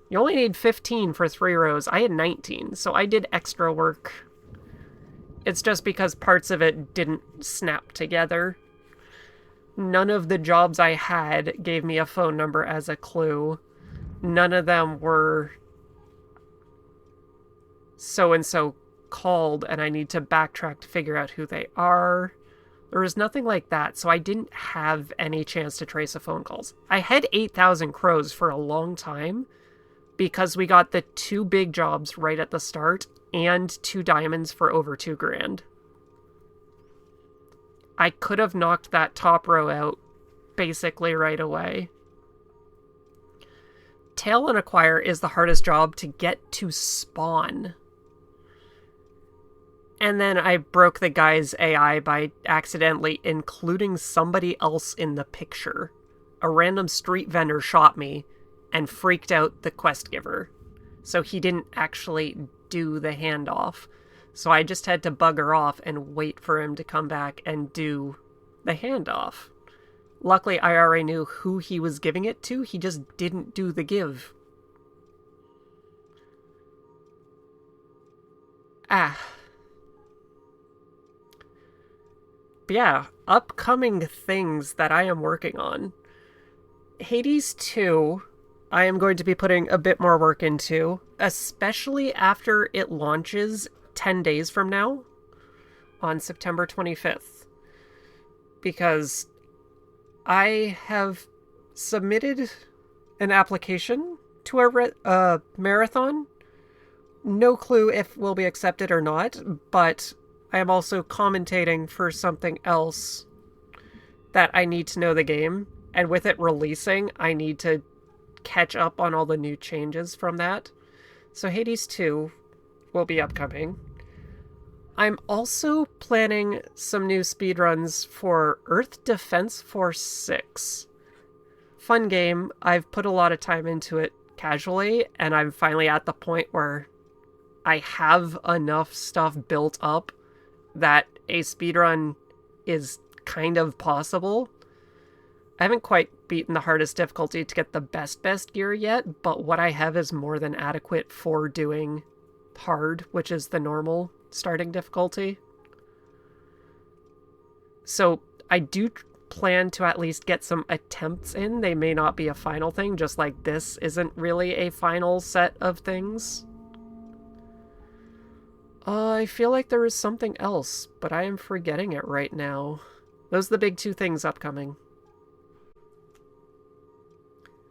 You only need 15 for 3 rows. I had 19, so I did extra work. It's just because parts of it didn't snap together. None of the jobs I had gave me a phone number as a clue. None of them were so-and-so called, and I need to backtrack to figure out who they are. There was nothing like that, so I didn't have any chance to trace the phone calls. I had 8,000 crows for a long time, because we got the 2 big jobs right at the start and 2 diamonds for over 2 grand. I could have knocked that top row out basically right away. Tail and Acquire is the hardest job to get to spawn. And then I broke the guy's AI by accidentally including somebody else in the picture. A random street vendor shot me and freaked out the quest giver. So he didn't actually do the handoff. So I just had to bugger off and wait for him to come back and do the handoff. Luckily, I already knew who he was giving it to. He just didn't do the give. But yeah, upcoming things that I am working on. Hades 2, I am going to be putting a bit more work into, especially after it launches 10 days from now on September 25th. Because I have submitted an application to a marathon. No clue if we'll be accepted or not, but I am also commentating for something else that I need to know the game. And with it releasing, I need to catch up on all the new changes from that. So Hades 2 will be upcoming. I'm also planning some new speedruns for Earth Defense Force 6. Fun game. I've put a lot of time into it casually, and I'm finally at the point where I have enough stuff built up that a speedrun is kind of possible. I haven't quite beaten the hardest difficulty to get the best gear yet, but what I have is more than adequate for doing hard, which is the normal starting difficulty. So I do plan to at least get some attempts in. They may not be a final thing, just like this isn't really a final set of things. I feel like there is something else, but I am forgetting it right now. Those are the big 2 things upcoming.